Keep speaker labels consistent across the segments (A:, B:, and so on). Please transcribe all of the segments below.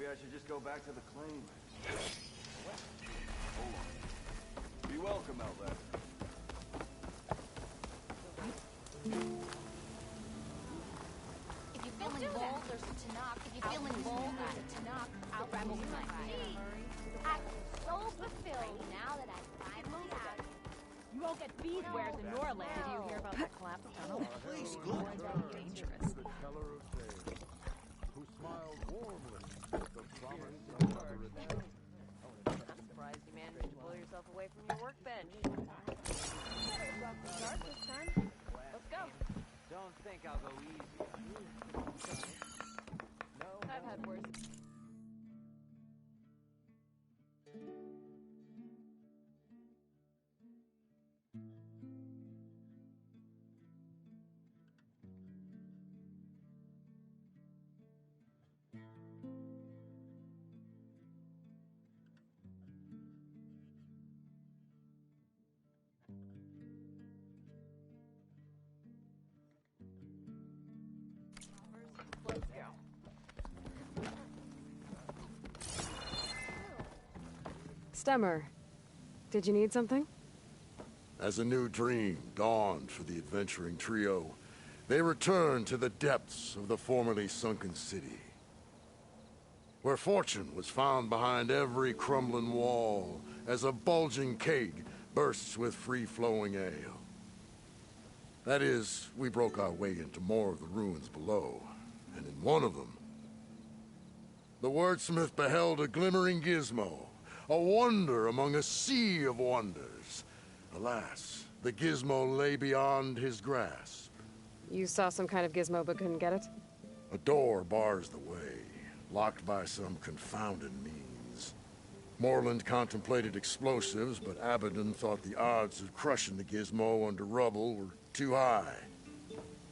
A: Maybe I should just go back to the claim. What? Hold on. Be welcome, Elveth.
B: If you're feeling bold, there's a Tanakh. If you're feeling bold, there's a Tanakh. I'll rebel tonight. I'm so fulfilled now that I finally have you.
C: You won't get bead wares in Norland. Did you hear about that collapsed tunnel?
D: Please, good.
C: Dangerous.
E: The teller of tales, who smiled warmly at the promise of another adventure.
C: I'm surprised you managed to pull yourself away from your workbench. Better off the start this time. Let's go.
D: Don't think I'll go easy.
C: I've had worse. Let's go.
F: Stemmer, did you need something?
E: As a new dream dawned for the adventuring trio, they returned to the depths of the formerly sunken city, where fortune was found behind every crumbling wall as a bulging keg bursts with free-flowing ale. That is, we broke our way into more of the ruins below, and in one of them, the wordsmith beheld a glimmering gizmo, a wonder among a sea of wonders. Alas, the gizmo lay beyond his grasp.
F: You saw some kind of gizmo but couldn't get it?
E: A door bars the way, locked by some confounded means. Morland contemplated explosives, but Abaddon thought the odds of crushing the gizmo under rubble were too high.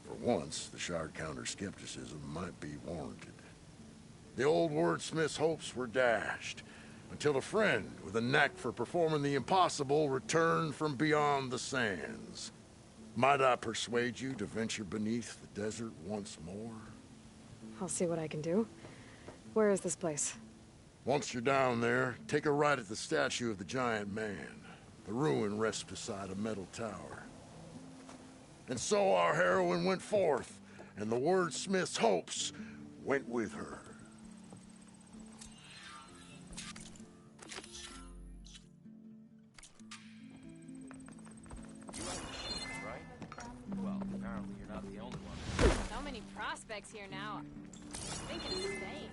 E: For once, the Shard counter-skepticism might be warranted. The old wordsmith's hopes were dashed, until a friend with a knack for performing the impossible returned from beyond the sands. Might I persuade you to venture beneath the desert once more?
F: I'll see what I can do. Where is this place?
E: Once you're down there, take a right at the statue of the giant man. The ruin rests beside a metal tower. And so our heroine went forth, and the wordsmith's hopes went with her.
D: Right? Well, apparently you're not the only one.
C: So many prospects here now. I'm thinking of staying.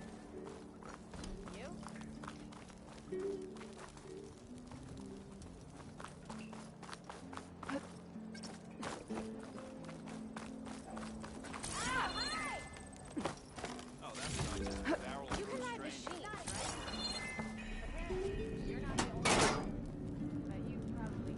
C: You?
D: Oh, that's nice. Barrel
B: You can ride
D: straight.
B: machines, right?
C: Apparently, you're not the only one. But you probably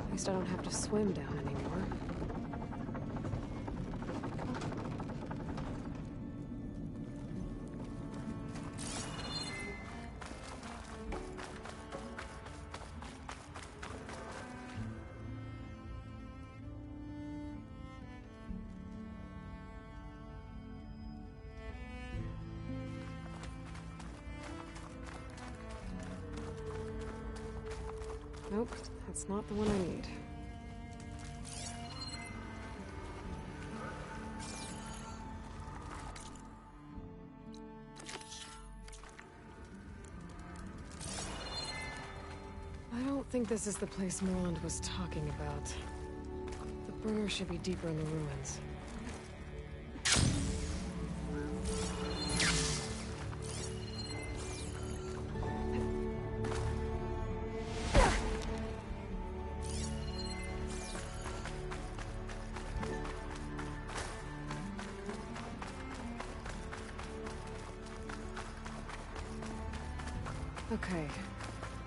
F: At least I don't have to swim down anymore. Nope, that's not the one I need. I don't think this is the place Morland was talking about. The burner should be deeper in the ruins. Okay,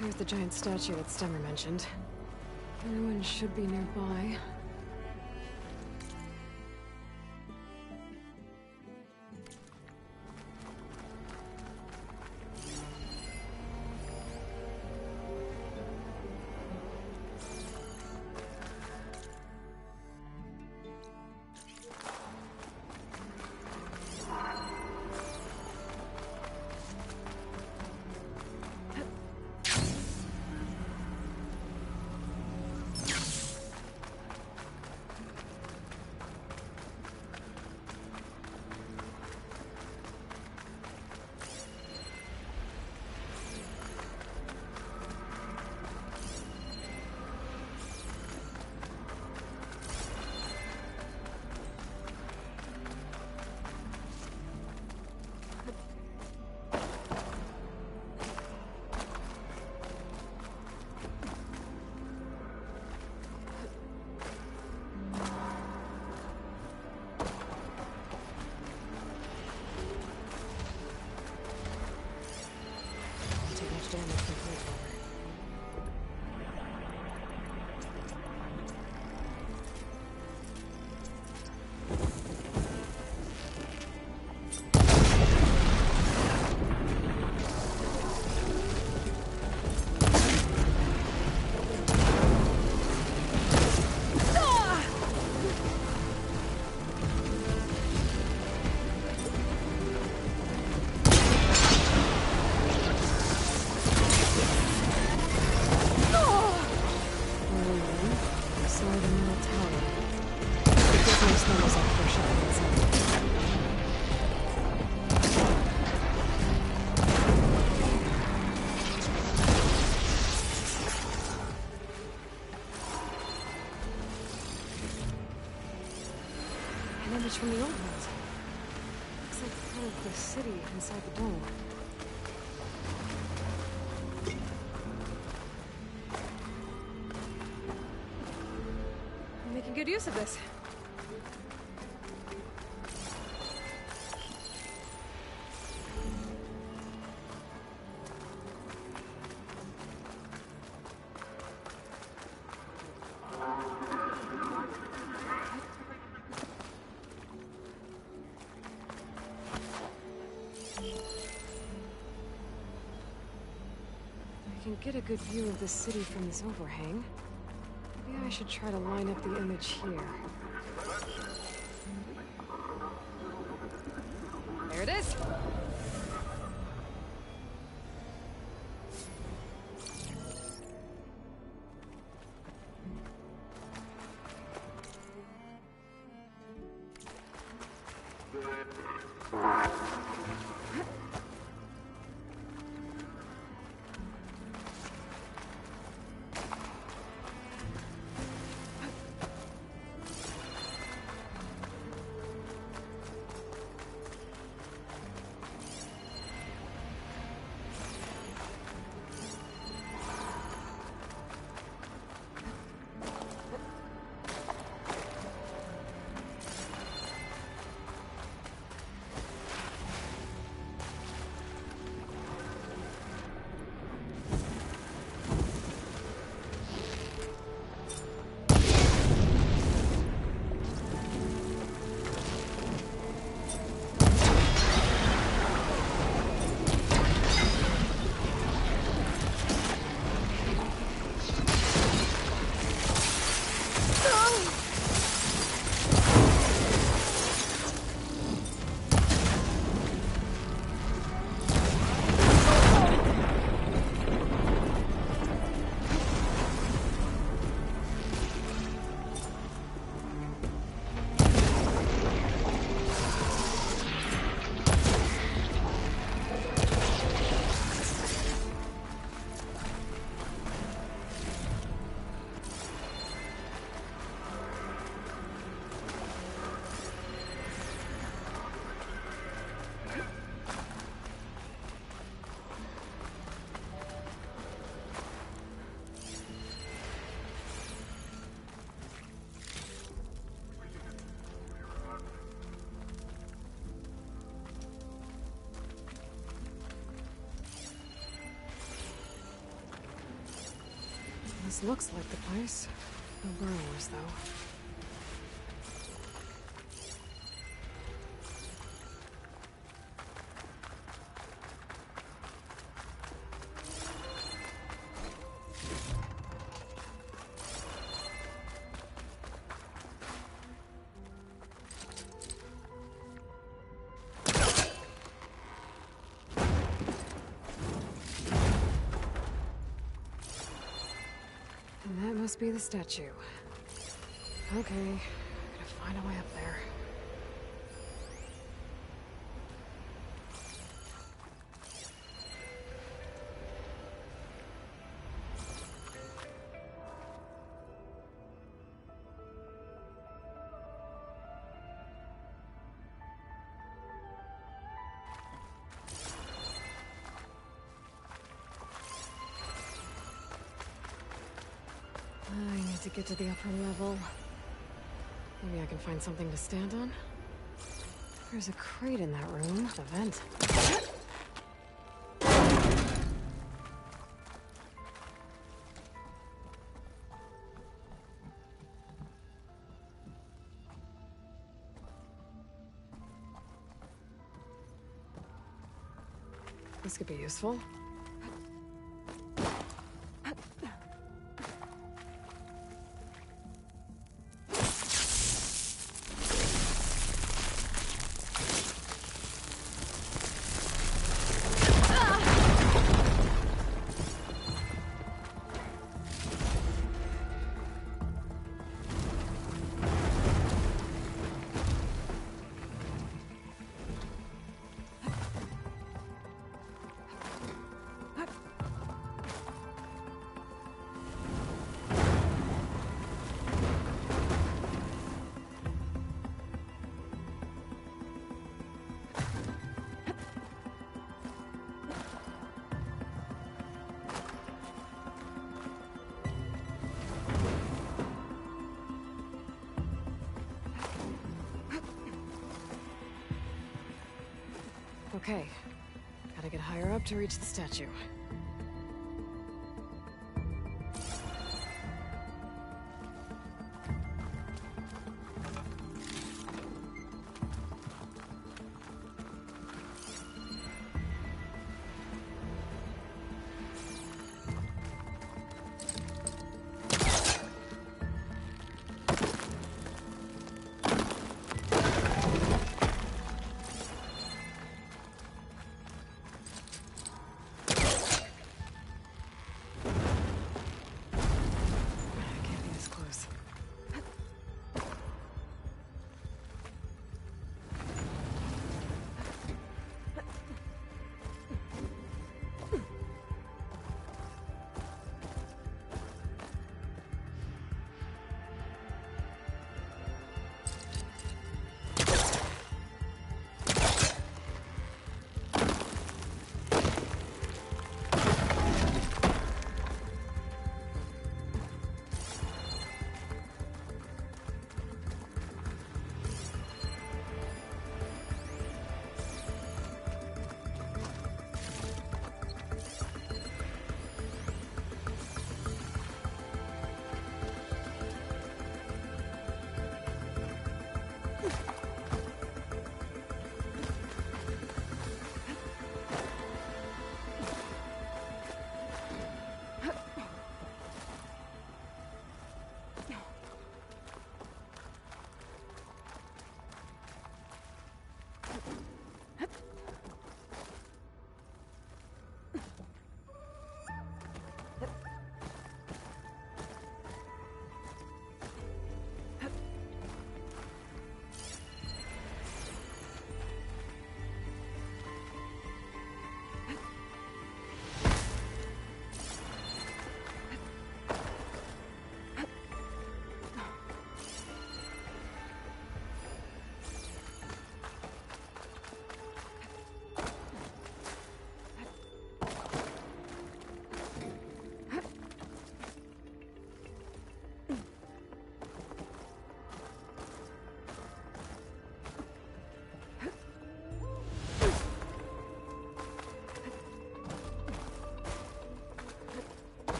F: there's the giant statue that Stemmer mentioned. The ruin should be nearby. damage from plate water. An image from the old world. Looks like part of the city inside the dome. I'm making good use of this. I can get a good view of the city from this overhang. Maybe I should try to line up the image here. There it is! This looks like the place. No burrowers, though. And that must be the statue. Okay, gotta find a way up there. I need to get to the upper level. Maybe I can find something to stand on. There's a crate in that room, the vent. This could be useful. Okay. Gotta get higher up to reach the statue. Can't be this close.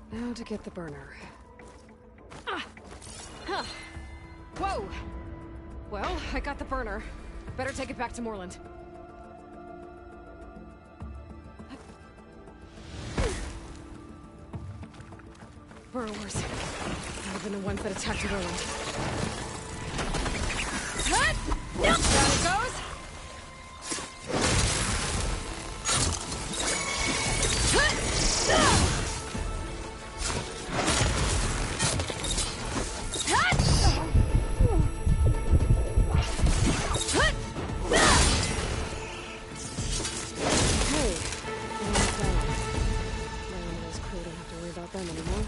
F: Now to get the burner. Whoa! Well, I got the burner. Better take it back to Moreland. Burrowers. Might have been the ones that attacked Moreland. What? Nope. Down it goes. them anymore.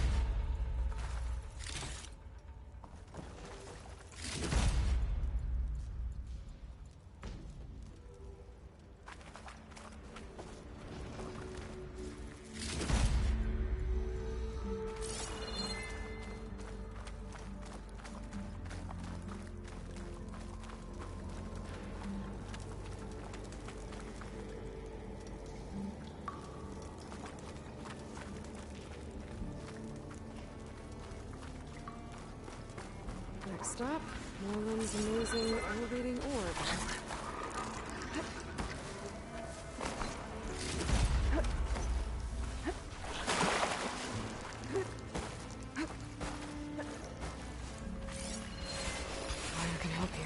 F: Next stop, Morland's amazing elevating orb. Fire can help here.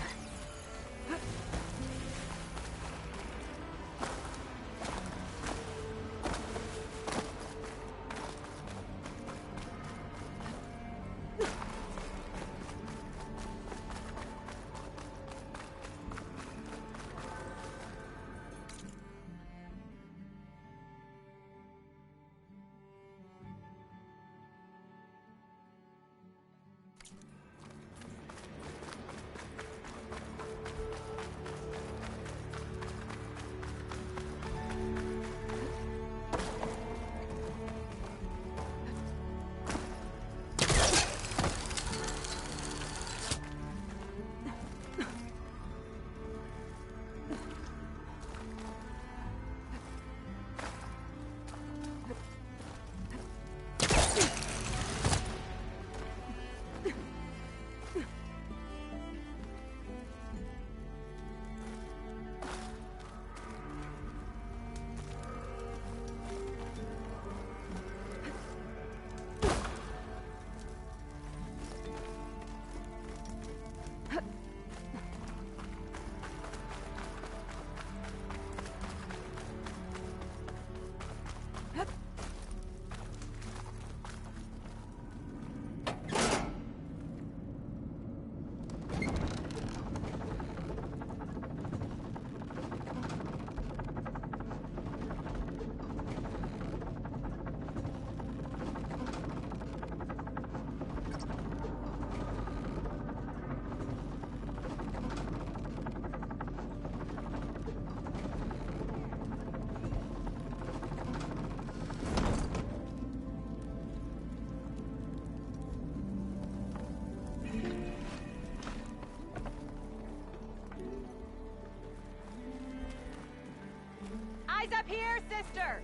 C: Eyes up here, sister!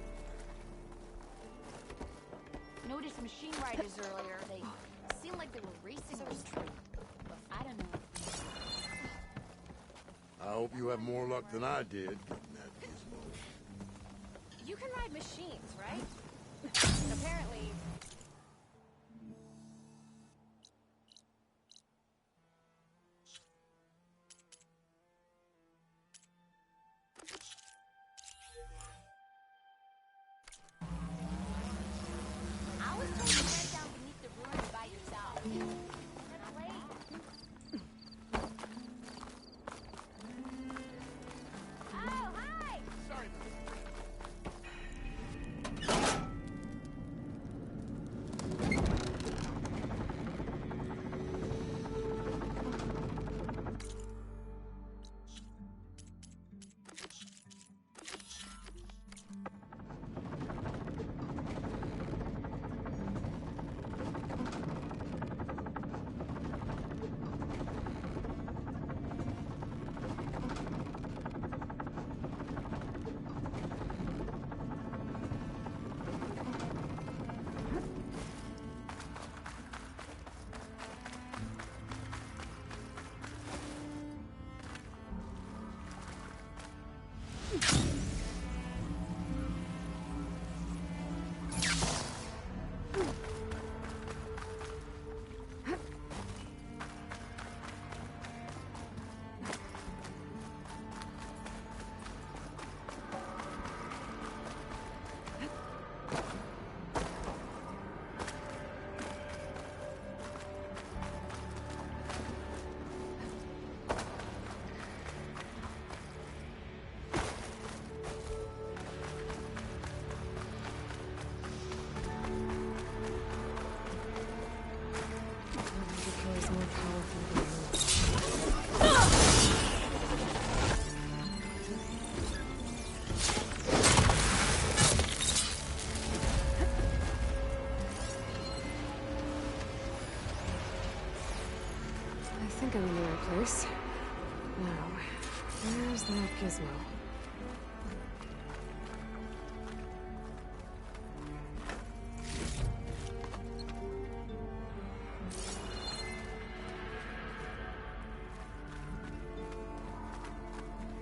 B: Noticed machine riders earlier. They seemed like they were racing this train. But I don't know.
E: I hope you have more luck than I did getting that gizmo.
C: You can ride machines, right? Apparently.
B: I was told to head down beneath the ruins by yourself. And I'm late. Oh, hi!
A: Sorry.
F: think I'm in the right place. Now, where's that gizmo?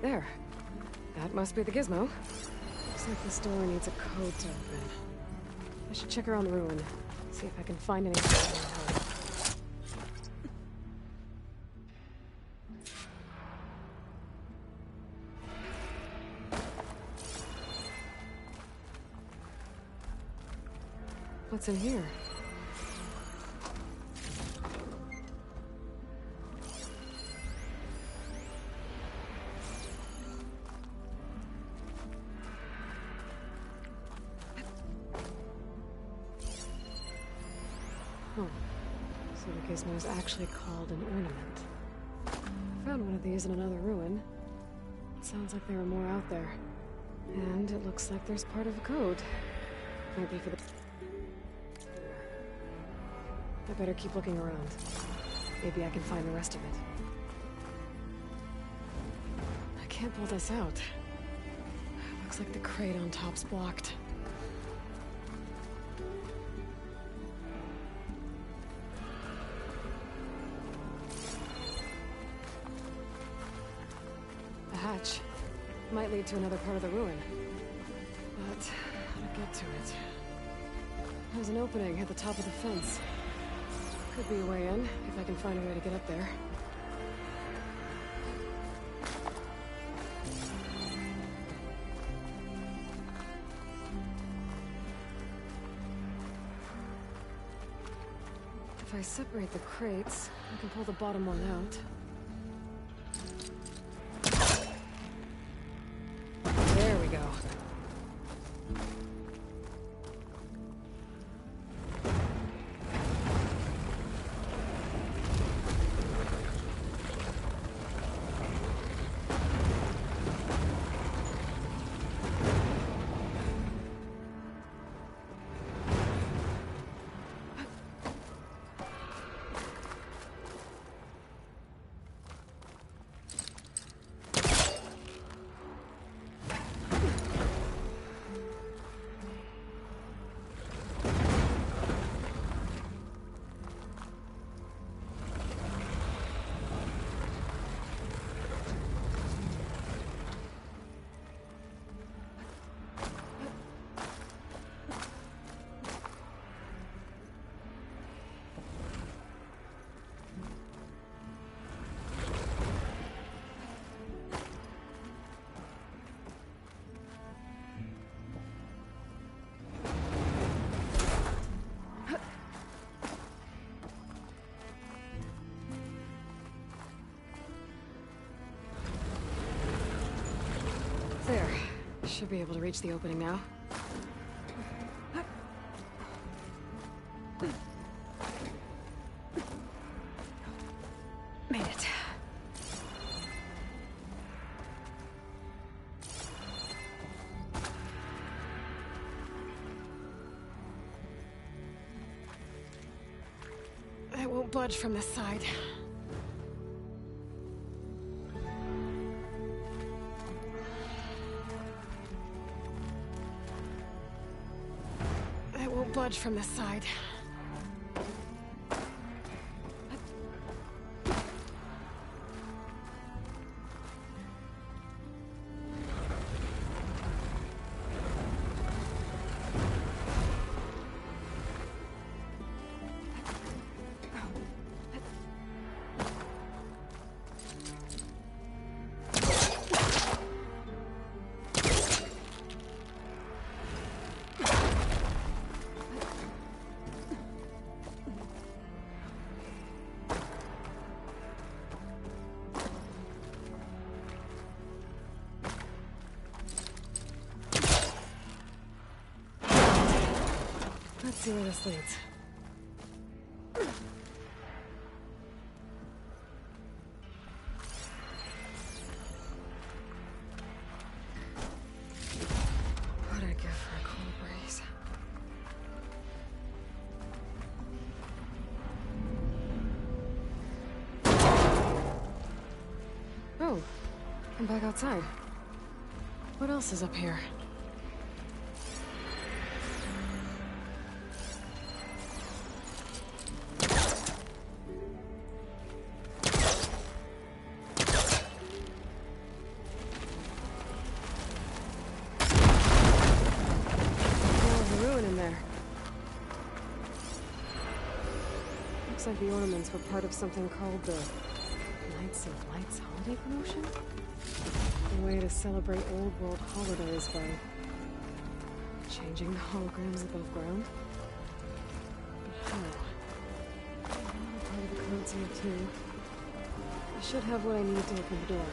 F: There. That must be the gizmo. Looks like this door needs a code to open. I should check around the ruin, see if I can find anything that might help. What's in here? Huh. So the gizmo is actually called an ornament. I found one of these in another ruin. It sounds like there are more out there. And it looks like there's part of a code. Might be for the... I better keep looking around. Maybe I can find the rest of it. I can't pull this out. Looks like the crate on top's blocked. A hatch. Might lead to another part of the ruin. But how to get to it? There's an opening at the top of the fence. Could be a way in, if I can find a way to get up there. If I separate the crates, I can pull the bottom one out. There we go. There. Should be able to reach the opening now. Made it. I won't budge from this side. Budge from this side. Let's see where this leads. What'd I get for a cool breeze? back outside. What else is up here? Looks like the ornaments were part of something called the Knights of Lights holiday promotion? A way to celebrate old world holidays by changing the holograms above ground. But how? I'm part of the codes here too. I should have what I need to open the door.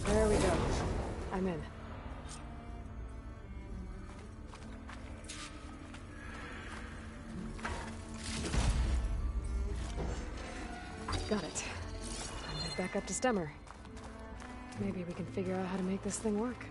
F: There we go. I'm in. Got it. I'm head back up to Stemmer. Maybe we can figure out how to make this thing work.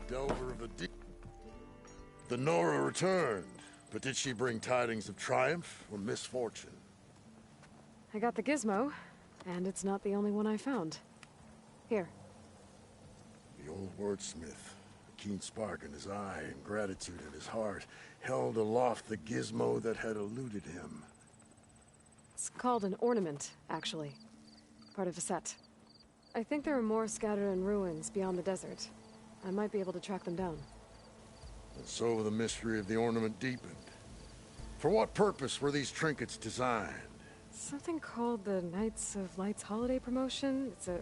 E: Delver of the Deep. The Nora returned, but did she bring tidings of triumph or misfortune?
F: I got the gizmo, and it's not the only one I found. Here.
E: The old wordsmith, a keen spark in his eye and gratitude in his heart, held aloft the gizmo that had eluded him.
F: It's called an ornament, actually. Part of a set. I think there are more scattered in ruins beyond the desert. I might be able to track them down.
E: And so the mystery of the ornament deepened. For what purpose were these trinkets designed?
F: Something called the Knights of Lights holiday promotion. It's a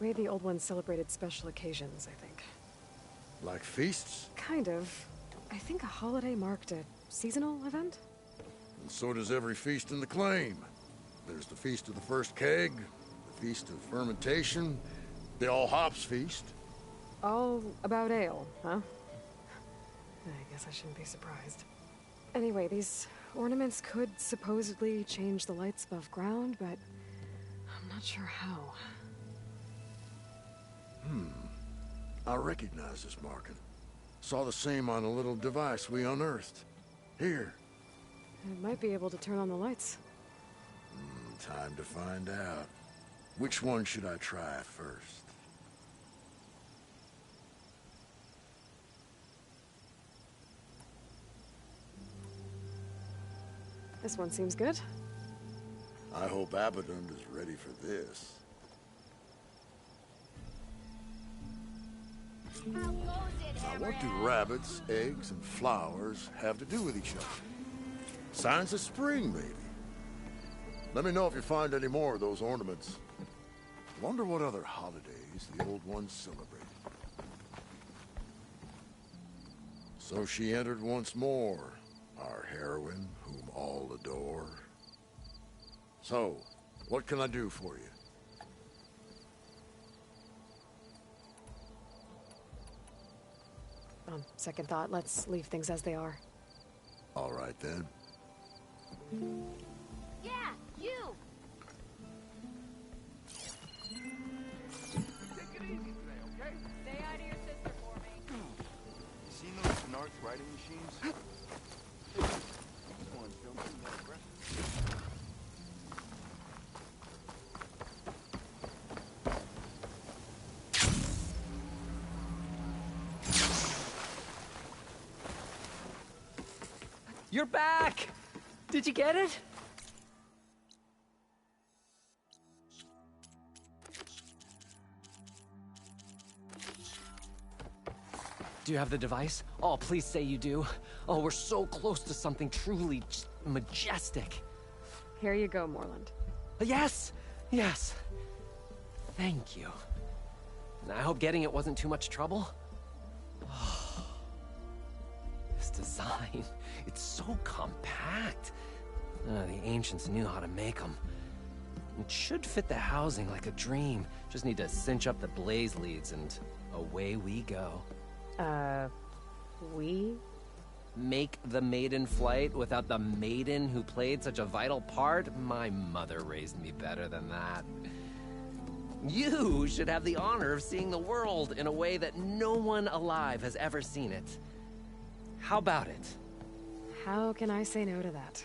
F: way the old ones celebrated special occasions, I think.
E: Like feasts?
F: Kind of. I think a holiday marked a seasonal event?
E: And so does every feast in the claim. There's the Feast of the First Keg, the Feast of Fermentation, the All Hops Feast.
F: All about ale, huh? I guess I shouldn't be surprised. Anyway, these ornaments could supposedly change the lights above ground, but I'm not sure how.
E: I recognize this marking. Saw the same on a little device we unearthed. Here.
F: It might be able to turn on the lights.
E: Time to find out. Which one should I try first?
F: This one seems good.
E: I hope Abaddon is ready for this.
B: How goes it,
E: Now, what do
B: Hammerhead?
E: rabbits, eggs, and flowers have to do with each other? Signs of spring, maybe. Let me know if you find any more of those ornaments. Wonder what other holidays the old ones celebrated. So she entered once more, our heroine, whom all adore. So, what can I do for you?
F: On second thought, let's leave things as they are.
E: All right, then.
B: Yeah, you!
A: Take it easy today, okay?
C: Say hi to your sister for me.
A: You seen those Snark writing machines? These ones don't seem that aggressive.
G: You're back! Did you get it? Do you have the device? Oh, please say you do. Oh, we're so close to something truly just majestic.
F: Here you go, Morland.
G: Yes! Yes! Thank you. I hope getting it wasn't too much trouble. This design, it's so compact. The ancients knew how to make them. It should fit the housing like a dream. Just need to cinch up the blaze leads and away we go.
F: We?
G: Make the maiden flight without the maiden who played such a vital part? My mother raised me better than that. You should have the honor of seeing the world in a way that no one alive has ever seen it. How about it?
F: How can I say no to that?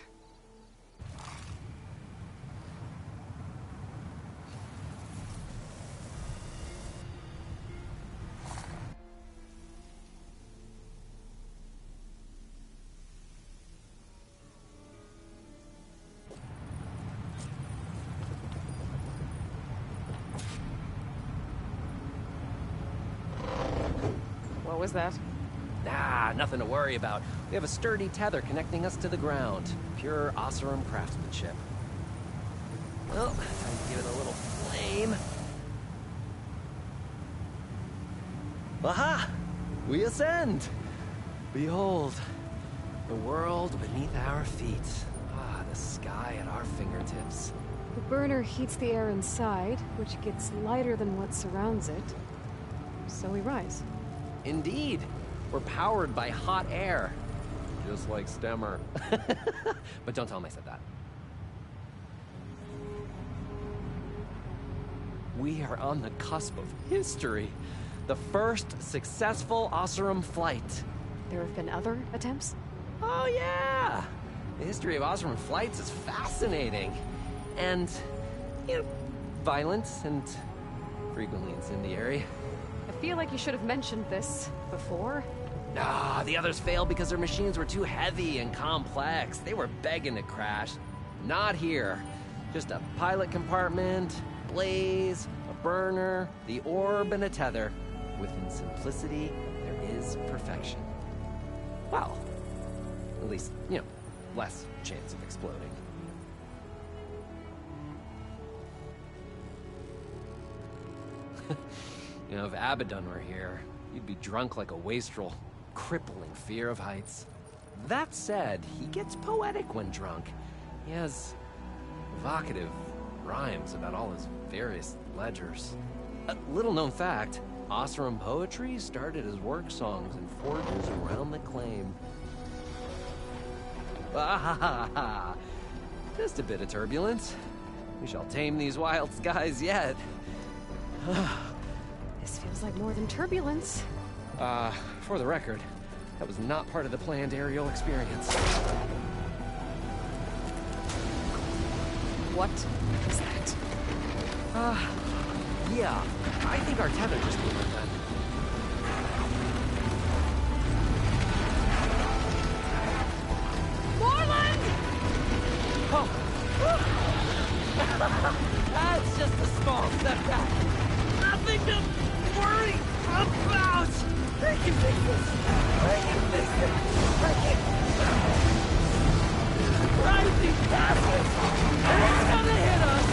F: What was that?
G: Ah, nothing to worry about. We have a sturdy tether connecting us to the ground. Pure Oseram craftsmanship. Well, time to give it a little flame. Aha! We ascend! Behold, the world beneath our feet. Ah, the sky at our fingertips.
F: The burner heats the air inside, which gets lighter than what surrounds it. So we rise.
G: Indeed, we're powered by hot air. Just like Stemmer. But don't tell him I said that. We are on the cusp of history. The first successful Oseram flight.
F: There have been other attempts?
G: Oh yeah! The history of Oseram flights is fascinating. And, you know, violent and frequently incendiary.
F: I feel like you should have mentioned this before.
G: Ah, the others failed because their machines were too heavy and complex. They were begging to crash. Not here. Just a pilot compartment, blaze, a burner, the orb, and a tether. Within simplicity, there is perfection. Well, at least, you know, less chance of exploding. You know, if Abaddon were here, you'd be drunk like a wastrel, crippling fear of heights. That said, he gets poetic when drunk. He has evocative rhymes about all his various ledgers. A little-known fact, Oseram poetry started as work songs in forges around the claim. Ah, just a bit of turbulence. We shall tame these wild skies yet.
F: This feels like more than turbulence.
G: For the record, that was not part of the planned aerial experience.
F: What is that?
G: Yeah, I think our tether just moved then.
F: Moreland!
G: Oh! That's just a small setback. Nothing to worry about! I can fix this! I can fix it! I can... Rising passes! It's gonna hit us!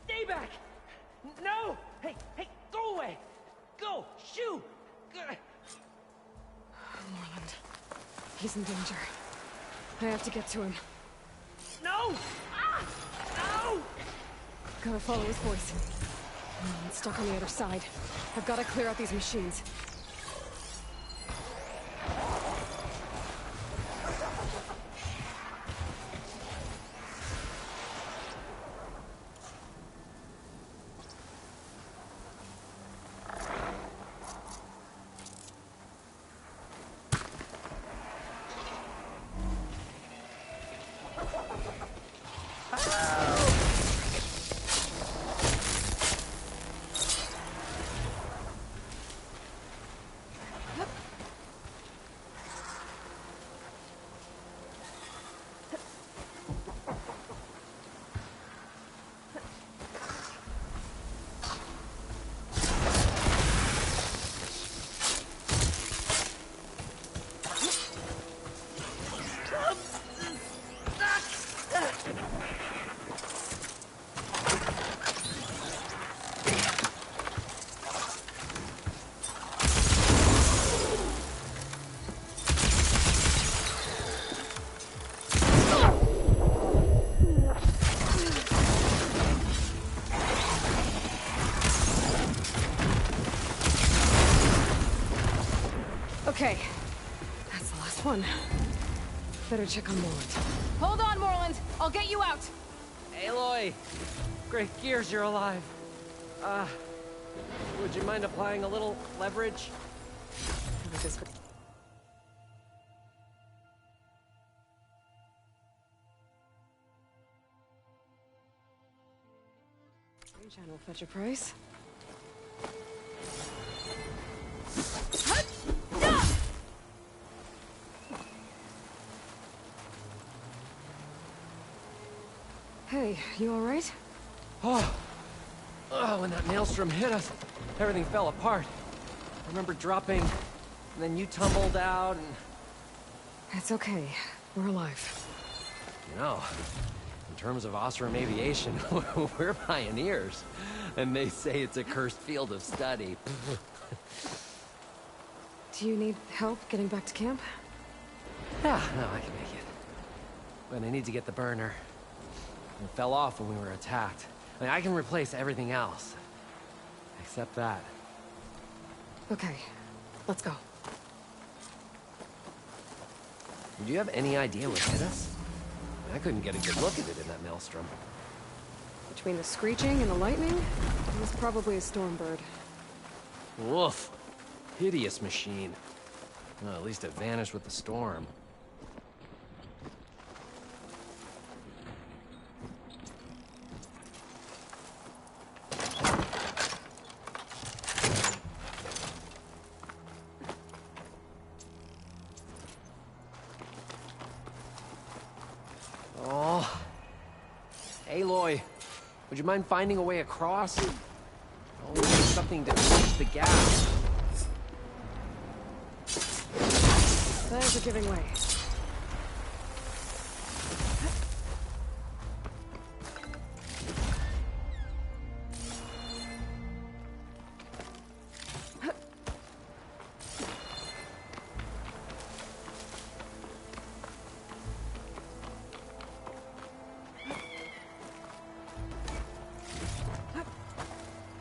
G: Stay back! No! Hey, go away! Go! Shoo!
F: Moreland. He's in danger. I have to get to him.
G: No! Ah! No!
F: Gotta follow his voice. Moreland's stuck on the other side. I've gotta clear out these machines. Okay. That's the last one. Better check on Moreland. Hold on, Moreland! I'll get you out!
G: Aloy! Great gears you're alive. Would you mind applying a little leverage?
F: Channel fetch a price. Hey, you all right?
G: Oh, when that maelstrom hit us, everything fell apart. I remember dropping, and then you tumbled out, and...
F: It's okay. We're alive.
G: You know, in terms of Oseram aviation, we're pioneers. And they say it's a cursed field of study.
F: Do you need help getting back to camp?
G: Yeah, no, I can make it. But I need to get the burner. It fell off when we were attacked. I mean, I can replace everything else. Except that.
F: Okay, let's go.
G: Do you have any idea what hit us? I couldn't get a good look at it in that maelstrom.
F: Between the screeching and the lightning, it was probably a storm bird.
G: Woof. Hideous machine. Well, at least it vanished with the storm. Oh. Aloy, would you mind finding a way across? Oh, something to... the gas.
F: Tires are giving way.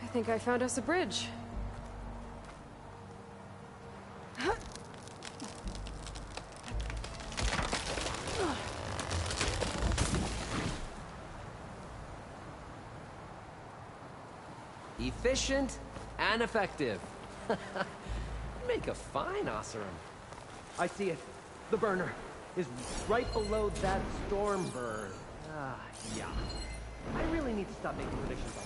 F: I think I found us a bridge.
G: Efficient and effective. Make a fine Oseram. I see it. The burner is right below that storm bird. Ah, yeah. I really need to stop making predictions on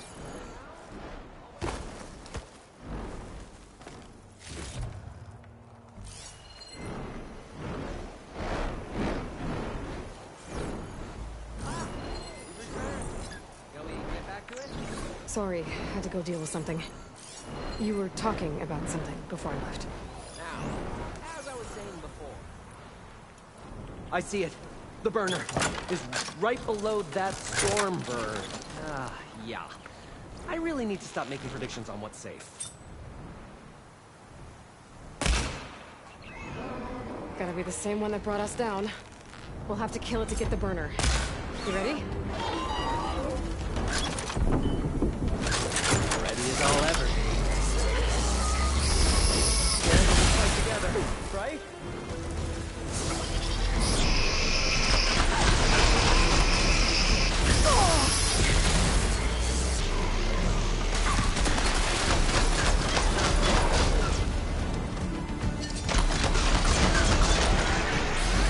G: Shall we get back to it?
F: Sorry, had to go deal with something. You were talking about something before I left.
G: Now, as I was saying before. I see it. The burner is right below that storm bird. Ah, yeah. I really need to stop making predictions on what's safe.
F: Gotta be the same one that brought us down. We'll have to kill it to get the burner. You ready?
G: Ready as I'll ever be. Yeah, we'll fight together, right?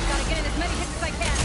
B: Gotta get in as many hits as I can.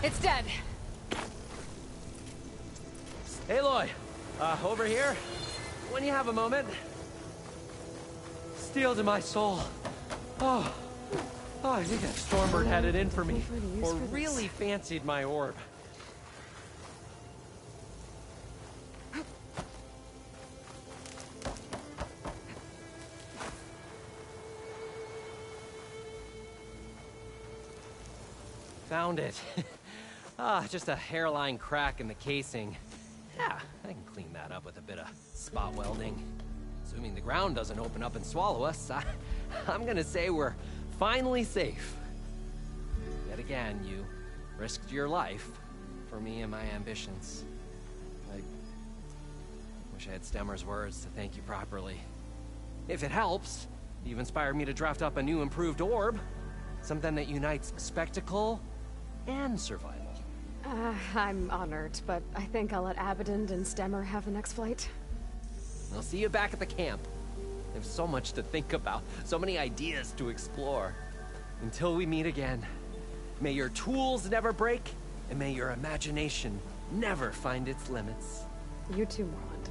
B: It's dead.
G: Aloy, over here. When you have a moment. Steel to my soul. Oh, I think that Stormbird had it in for me. Or really fancied my orb. Found it. Just a hairline crack in the casing. Yeah, I can clean that up with a bit of spot welding. Assuming the ground doesn't open up and swallow us, I'm gonna say we're finally safe. Yet again, you risked your life for me and my ambitions. I wish I had Stemmer's words to thank you properly. If it helps, you've inspired me to draft up a new improved orb. Something that unites spectacle and survival.
F: I'm honored, but I think I'll let Abaddon and Stemmer have the next flight.
G: I'll see you back at the camp. There's so much to think about, so many ideas to explore. Until we meet again, may your tools never break, and may your imagination never find its limits.
F: You too, Morland.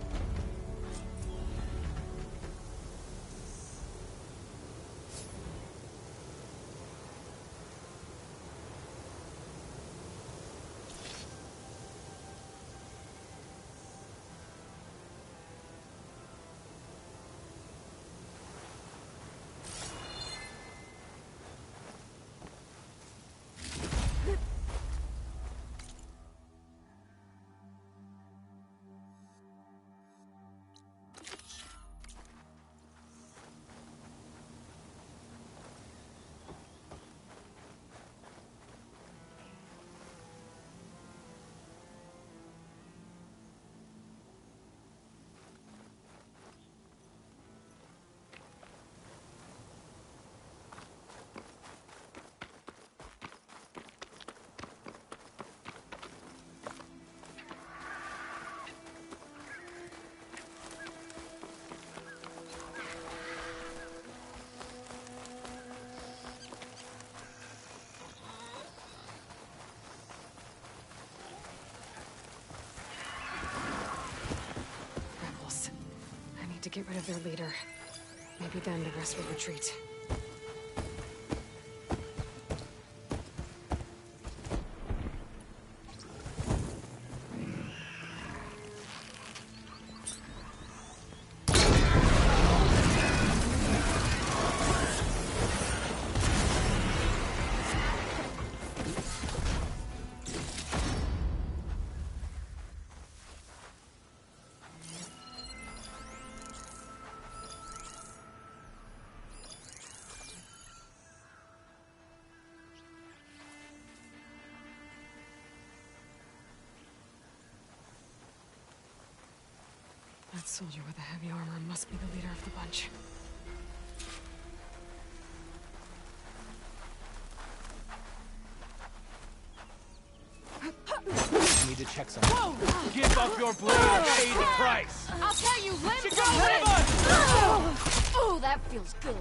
F: need to get rid of their leader. Maybe then the rest will retreat. That soldier with the heavy armor must be the leader of the bunch.
H: I need to check something. Whoa! Give up your blade or pay the price!
B: I'll tell you, limb
H: She
B: from
H: got
B: limb!
H: limb!
B: Oh, that feels good.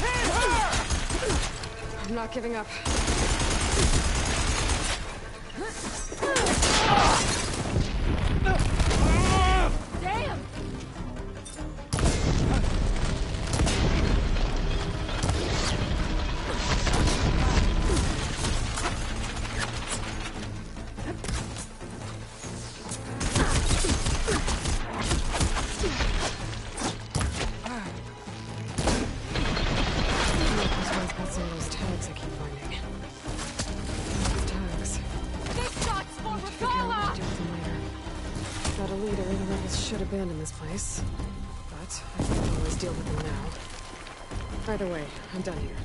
H: Hit her!
F: I'm not giving up.
B: Damn!
F: This one's got some of those tags I keep finding. Tags.
B: Big shots for
F: Figure out what
B: Ravala!
F: to do with them later. Got a leader, the rebels should abandon this place. But I can always deal with them now. Either way, I'm done here.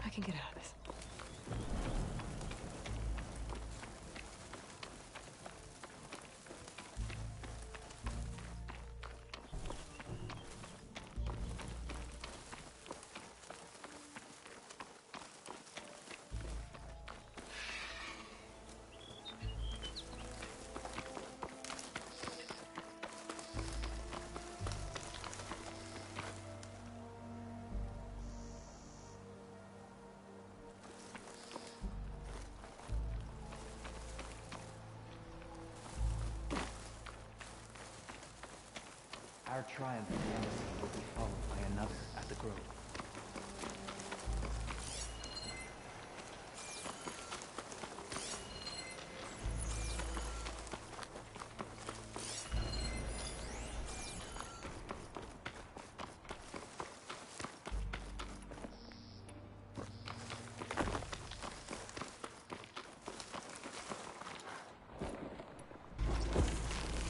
F: I can get out of this.
H: Our triumph in the embassy will be followed by another at the Grove.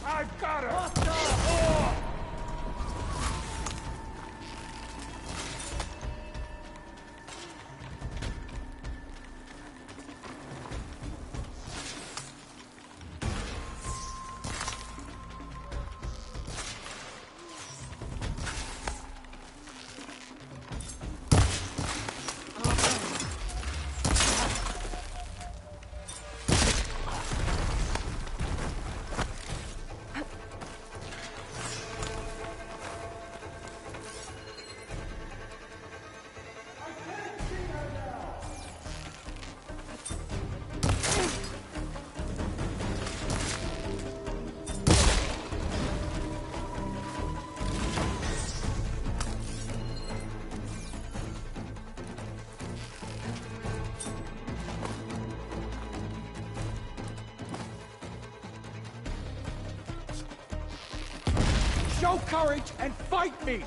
H: I've got her! What the? Oh! Show courage and fight me!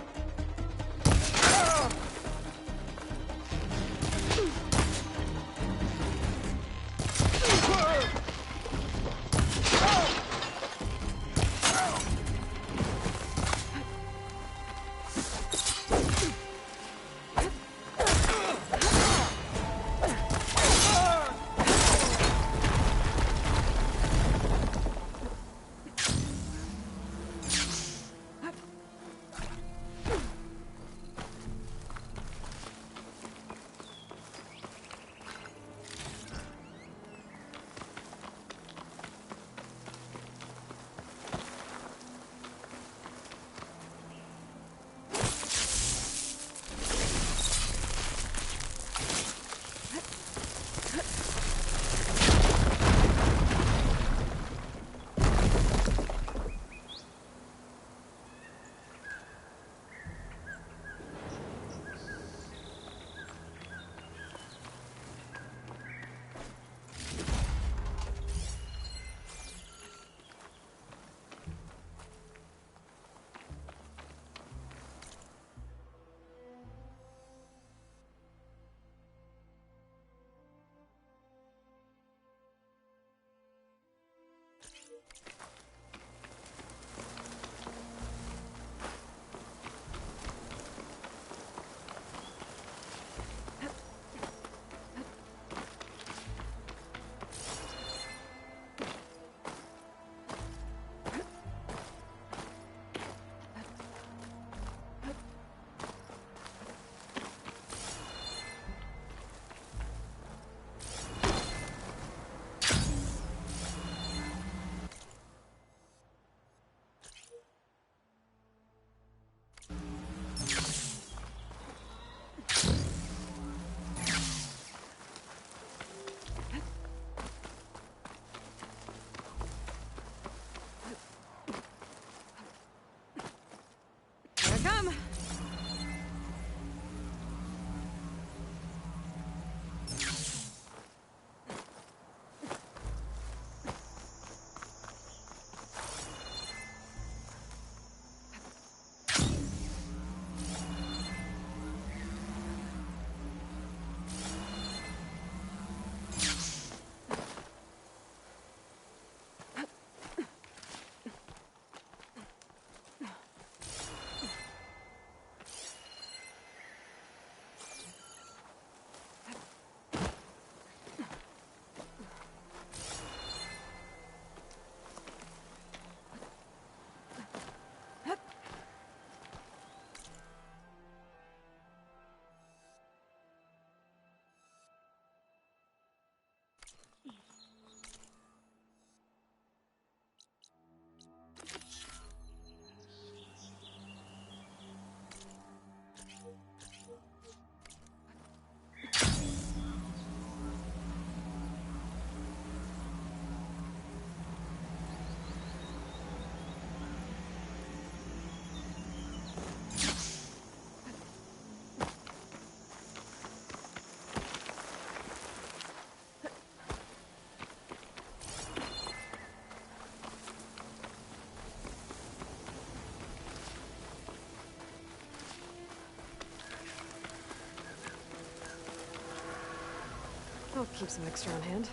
F: come. I'll keep some extra on hand.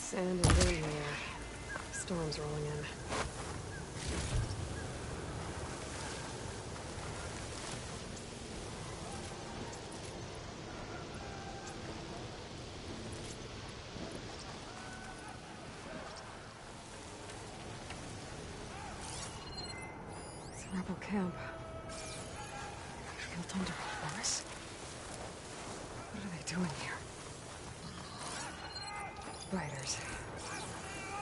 F: Sand and rain in the air. Storm's rolling in. It's a rebel camp. Built under a forest? What are they doing here? Riders.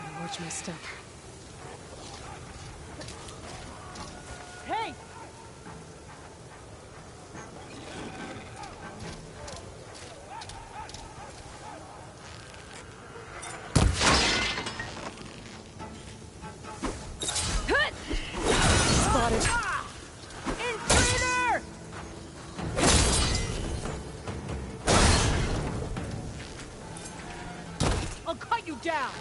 F: Gotta watch my step.
C: Hey!
F: Spotted!
C: Intruder! I'll cut you down!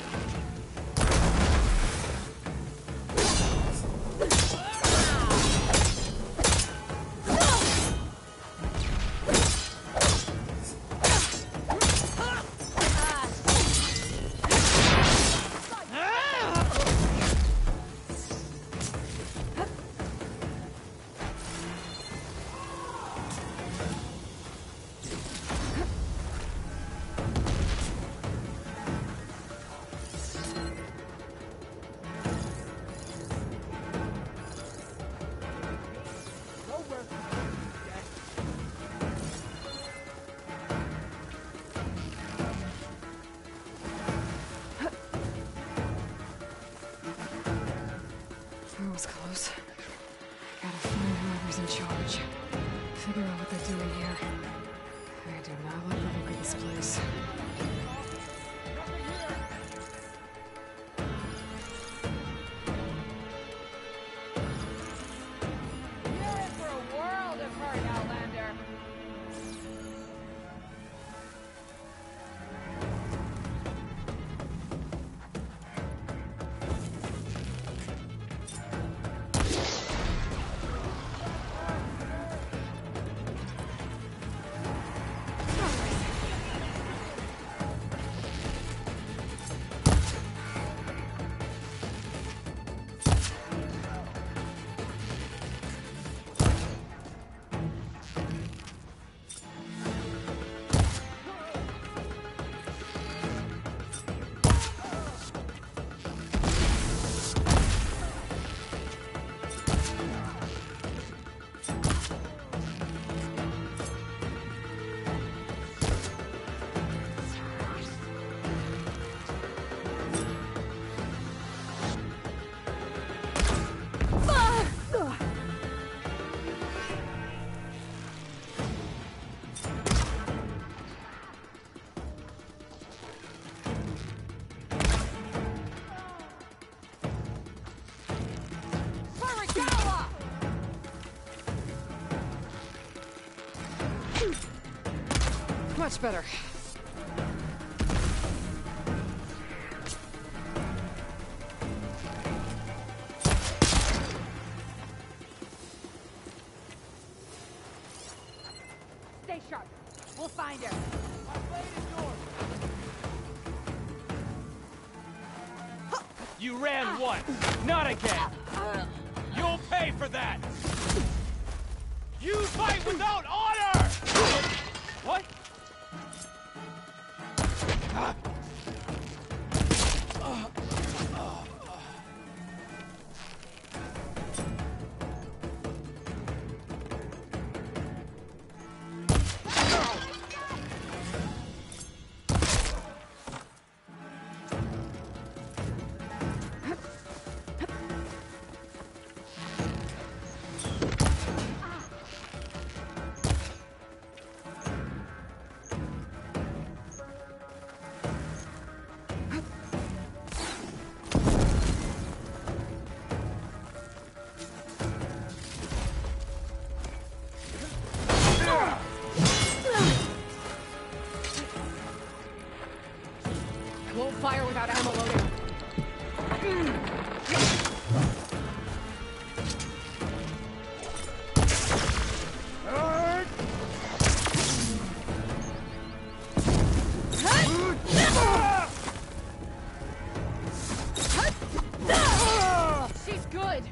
F: That was close. Gotta find whoever's in charge. Figure out what they're doing here. I do not like the look of this place.
C: You're in for a world of hurt, Outlander!
F: Much better.
C: Stay sharp. We'll find her.
H: You ran once, not again. You'll pay for that. You fight without honor! What?
F: Won't fire without ammo loading.
C: She's good.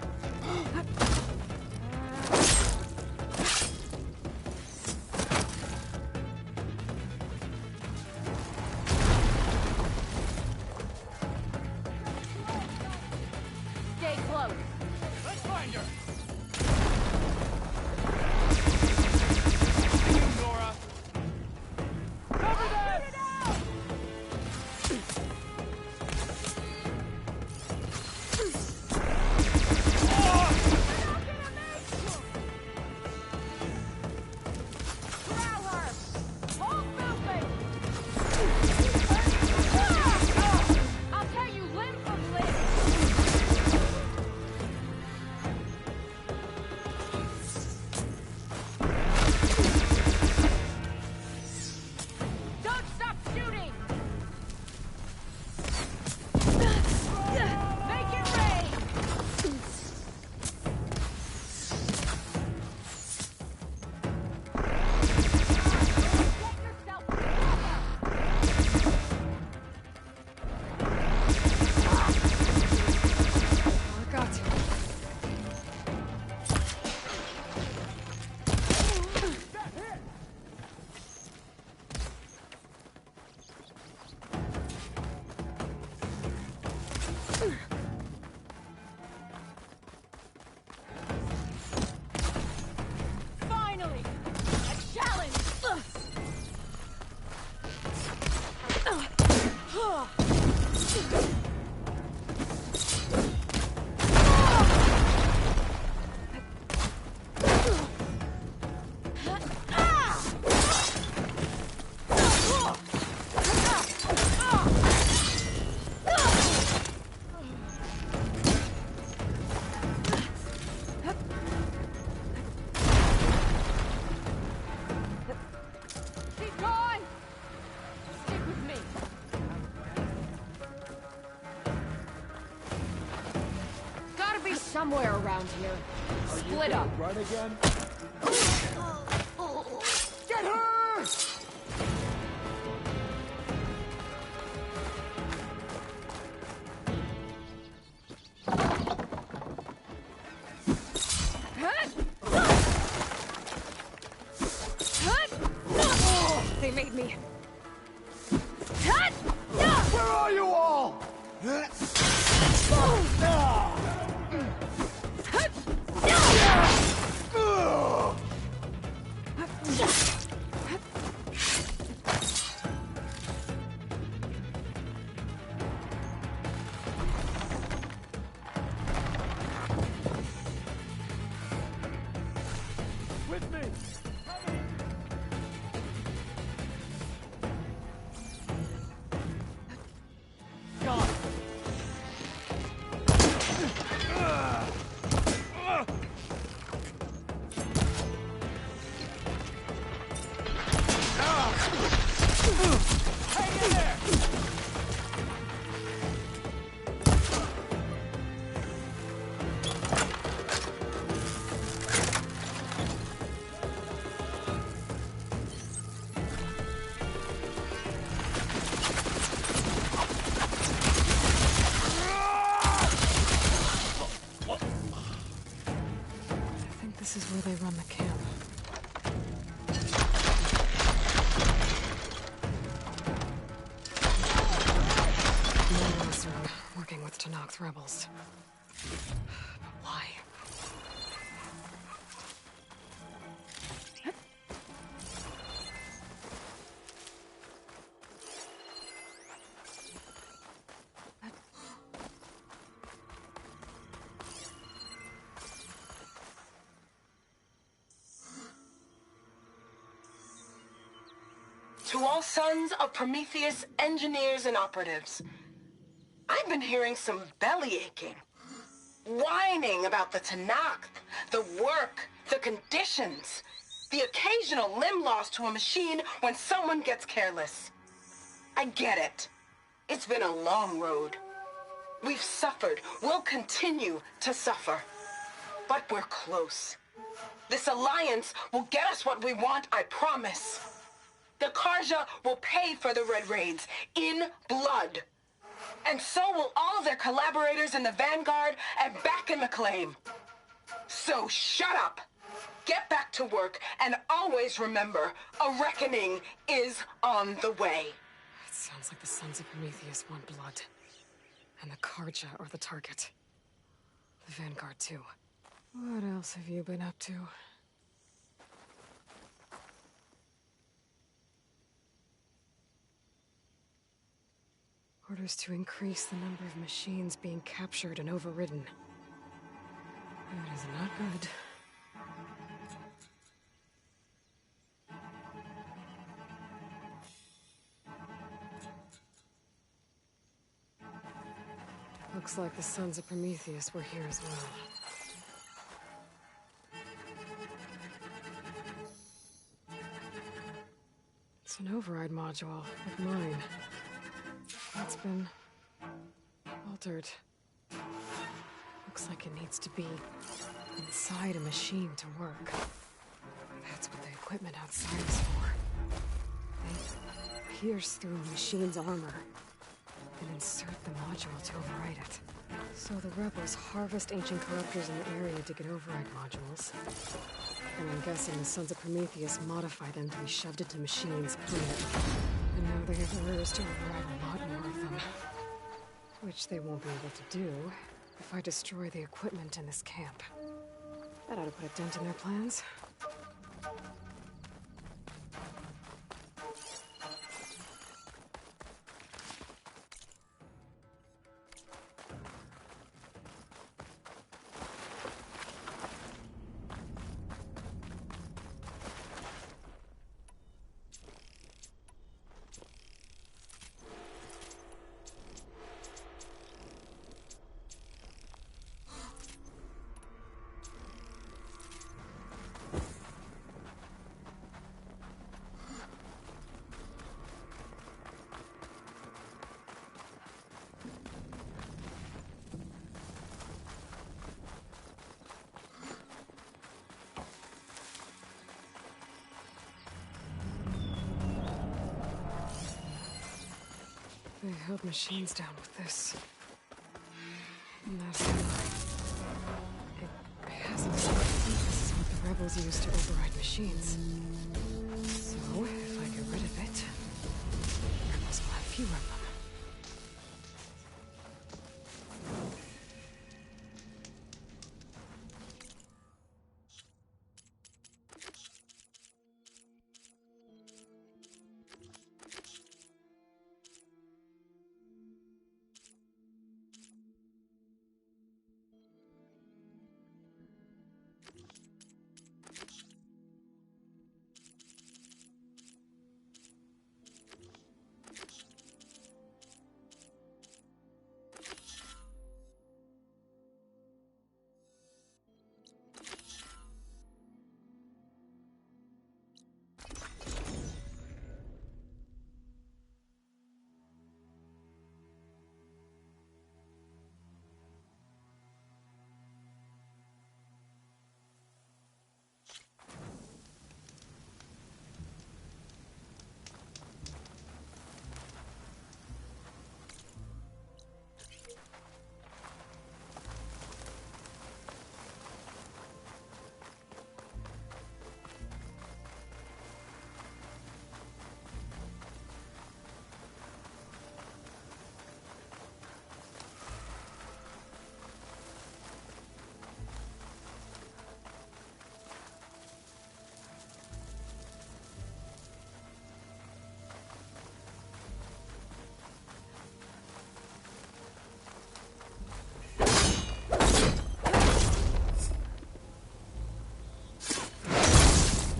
C: Stay close.
H: Let's find her. Nora. Cover that!
C: Corral her. Hold movement. I'll tear you limb from limb. Don't stop shooting! Make it rain! Get yourself together!
F: I got you.
C: Finally! A challenge! She's gone! Stick with me.
F: Gotta be somewhere around here. Split up.
H: Run again?
E: Get her!
F: They made me.
E: Where are you all?
H: With me!
F: This is where they run the camp. Moon working with Tenakth rebels. But why?
I: To all sons of Prometheus engineers and operatives, I've been hearing some belly aching, whining about the Tenakth, the work, the conditions, the occasional limb loss to a machine when someone gets careless. I get it. It's been a long road. We've suffered, we'll continue to suffer. But we're close. This alliance will get us what we want, I promise. The Carja will pay for the Red Raids in blood. And so will all of their collaborators in the Vanguard and back in the claim. So shut up, get back to work, and always remember, a reckoning is on the way.
F: It sounds like the Sons of Prometheus want blood. And the Carja are the target. The Vanguard, too. What else have you been up to? Orders to increase the number of machines being captured and overridden. That is not good. Looks like the Sons of Prometheus were here as well. It's an override module, like mine. It's been altered. Looks like it needs to be inside a machine to work. That's what the equipment outside is for. They pierce through a machine's armor and insert the module to override it. So the rebels harvest ancient corruptors in the area to get override modules. And I'm guessing the Sons of Prometheus modify them to be shoved into machines permanently. And now they have orders to override a lot more of them. Which they won't be able to do if I destroy the equipment in this camp. That ought to put a dent in their plans. They held machines down with this. And that's it hasn't. This is what the rebels use to override machines. So, if I get rid of it, rebels will have fewer of them.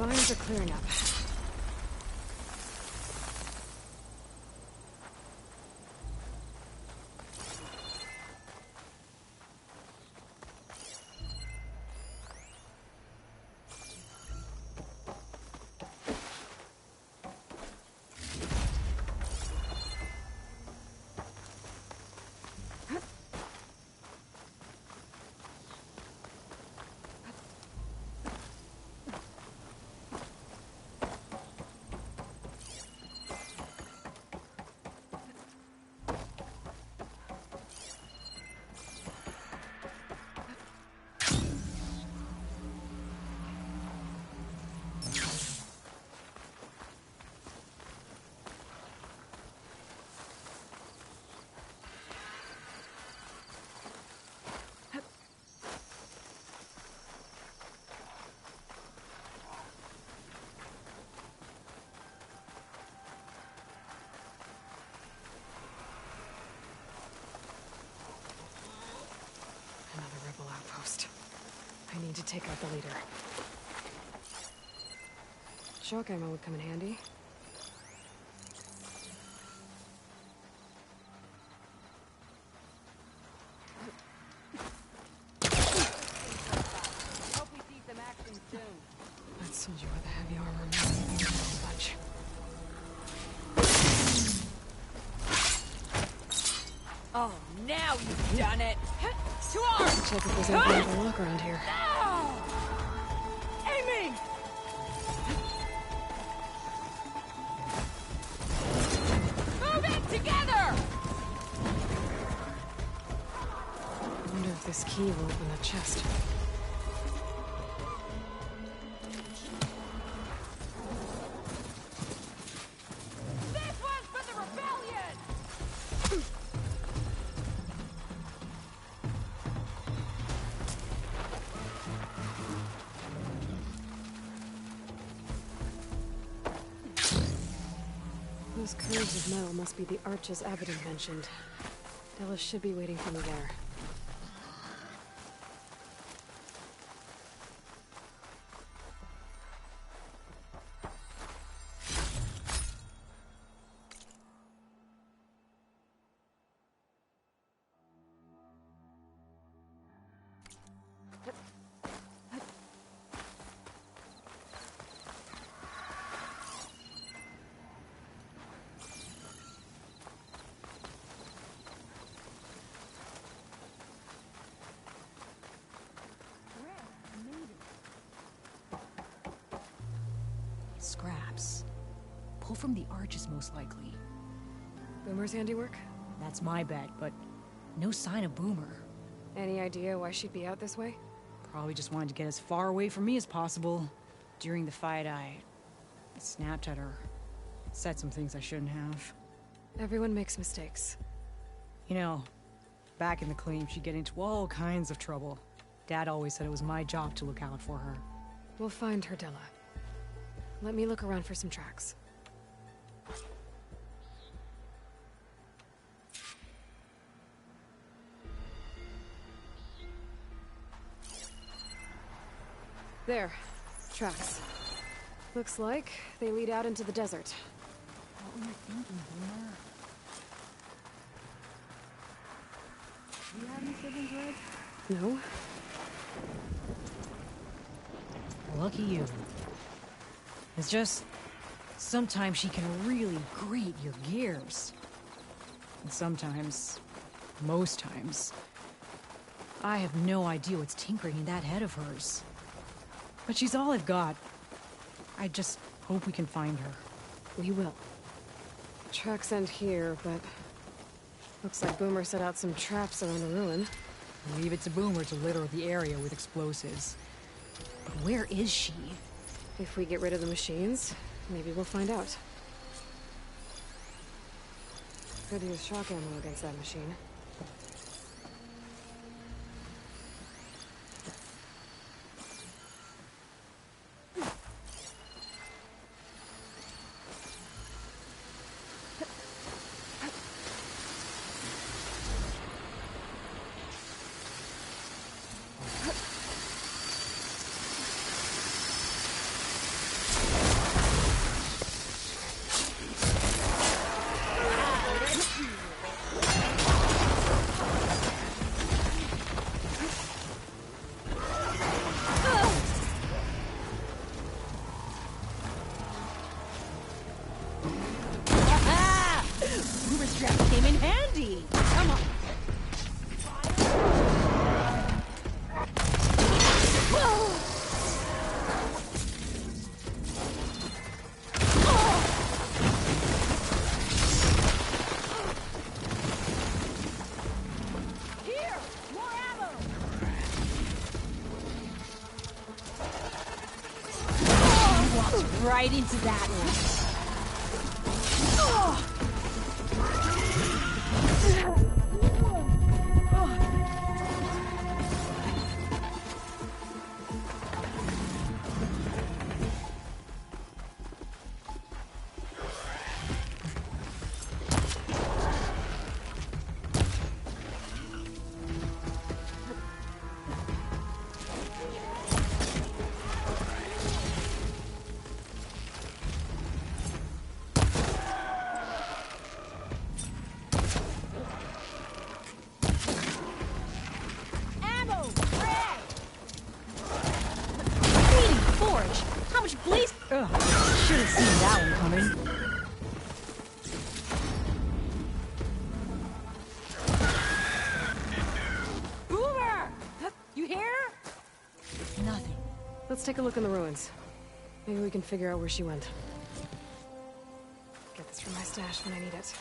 F: vines are clearing up. Outpost. I need to take out the leader. Shock ammo would come in handy.
C: Hope we see some action soon.
F: That soldier with the heavy armor must be a bunch.
C: Oh, now you've done it! To arms!
F: Check if there's anything to look around here.
C: No! Aiming! Move it together!
F: I wonder if this key will open that chest.
C: This one's for the rebellion!
F: Those curves of metal must be the arches Abaddon mentioned. Della should be waiting for me there.
J: Scraps. Pull from the arches, most likely.
F: Boomer's handiwork?
J: That's my bet, but no sign of Boomer.
F: Any idea why she'd be out this way?
J: Probably just wanted to get as far away from me as possible. During the fight, I snapped at her. Said some things I shouldn't have.
F: Everyone makes mistakes.
J: You know, back in the claim, she'd get into all kinds of trouble. Dad always said it was my job to look out for her.
F: We'll find her, Della. Let me look around for some tracks. There. Tracks. Looks like they lead out into the desert.
J: What were you thinking, Boomer? You have any siblings, Red?
F: No?
J: Lucky you. It's just, sometimes she can really grate your gears. And sometimes, most times, I have no idea what's tinkering in that head of hers. But she's all I've got. I just hope we can find her.
F: We will. Tracks end here, but looks like Boomer set out some traps around the ruin.
J: Leave it to Boomer to litter the area with explosives. But where is she?
F: If we get rid of the machines, maybe we'll find out. Could use shock ammo against that machine.
J: Right into that one. Ugh, should have seen that one coming. Boomer! You hear? Nothing.
F: Let's take a look in the ruins. Maybe we can figure out where she went. Get this from my stash when I need it.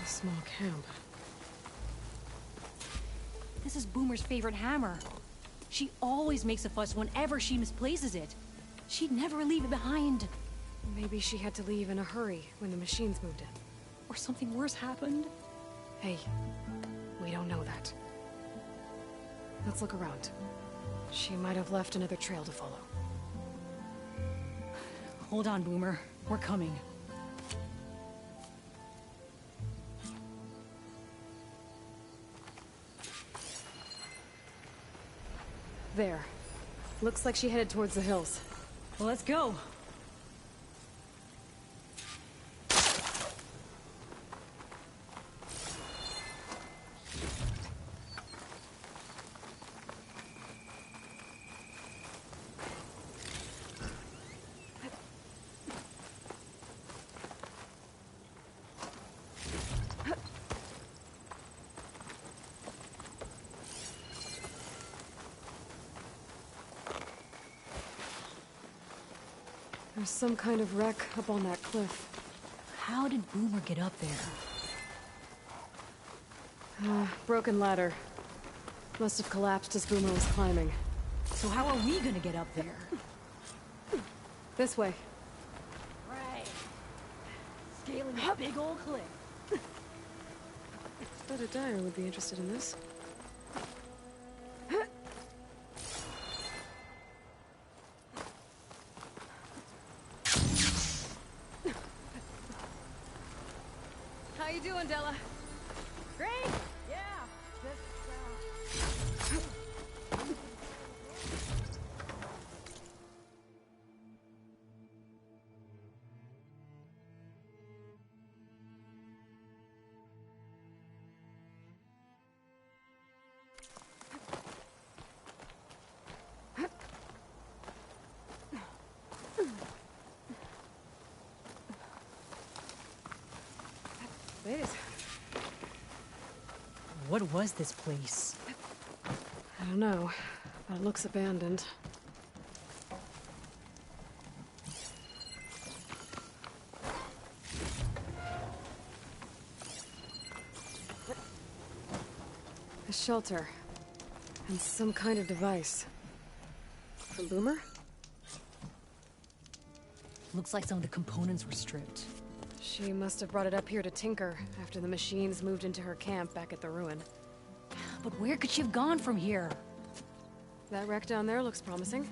F: Small camp.
J: This is Boomer's favorite hammer. She always makes a fuss whenever she misplaces it. She'd never leave it behind.
F: Maybe she had to leave in a hurry when the machines moved in.
J: Or something worse happened.
F: Hey, we don't know that. Let's look around. She might have left another trail to follow.
J: Hold on, Boomer. We're coming.
F: There. Looks like she headed towards the hills.
J: Well, let's go.
F: There's some kind of wreck up on that cliff.
J: How did Boomer get up there?
F: Broken ladder. Must have collapsed as Boomer was climbing.
J: So how are we gonna get up there?
F: This way.
J: Right. Scaling a big old cliff.
F: Bet a dyer would be interested in this.
C: How you doing, Della? Great! Yeah!
F: Wait.
J: What was this place?
F: I don't know, but it looks abandoned. A shelter. And some kind of device. From Boomer?
J: Looks like some of the components were stripped.
F: She must have brought it up here to tinker after the machines moved into her camp back at the ruin.
J: But where could she have gone from here?
F: That wreck down there looks promising.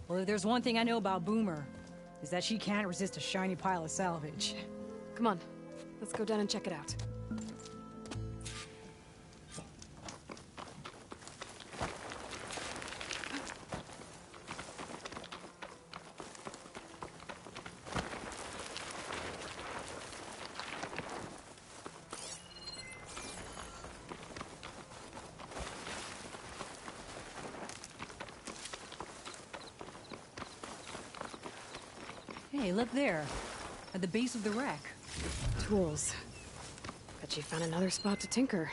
J: Well, if there's one thing I know about Boomer, is that she can't resist a shiny pile of salvage.
F: Come on, let's go down and check it out.
J: Hey, look there. at the base of the wreck.
F: Tools. Bet she found another spot to tinker.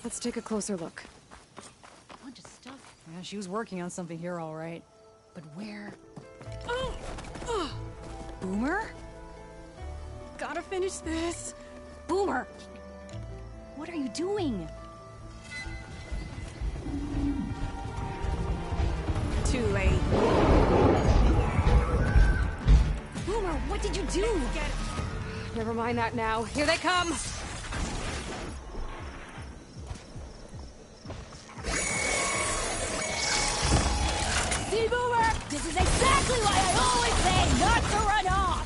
F: Let's take a closer look.
J: Bunch of stuff. Yeah, she was working on something here, all right. But where? Boomer?
F: Gotta finish this.
J: Boomer! What are you doing?
F: Too late.
J: Boomer, what did you do?
F: Never mind that now. Here they come!
B: See, Boomer? This is exactly why I always say not to run off!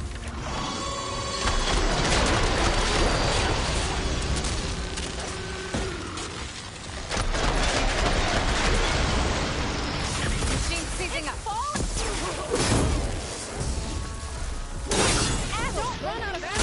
F: Machine seizing up.
B: Don't run out of ammo!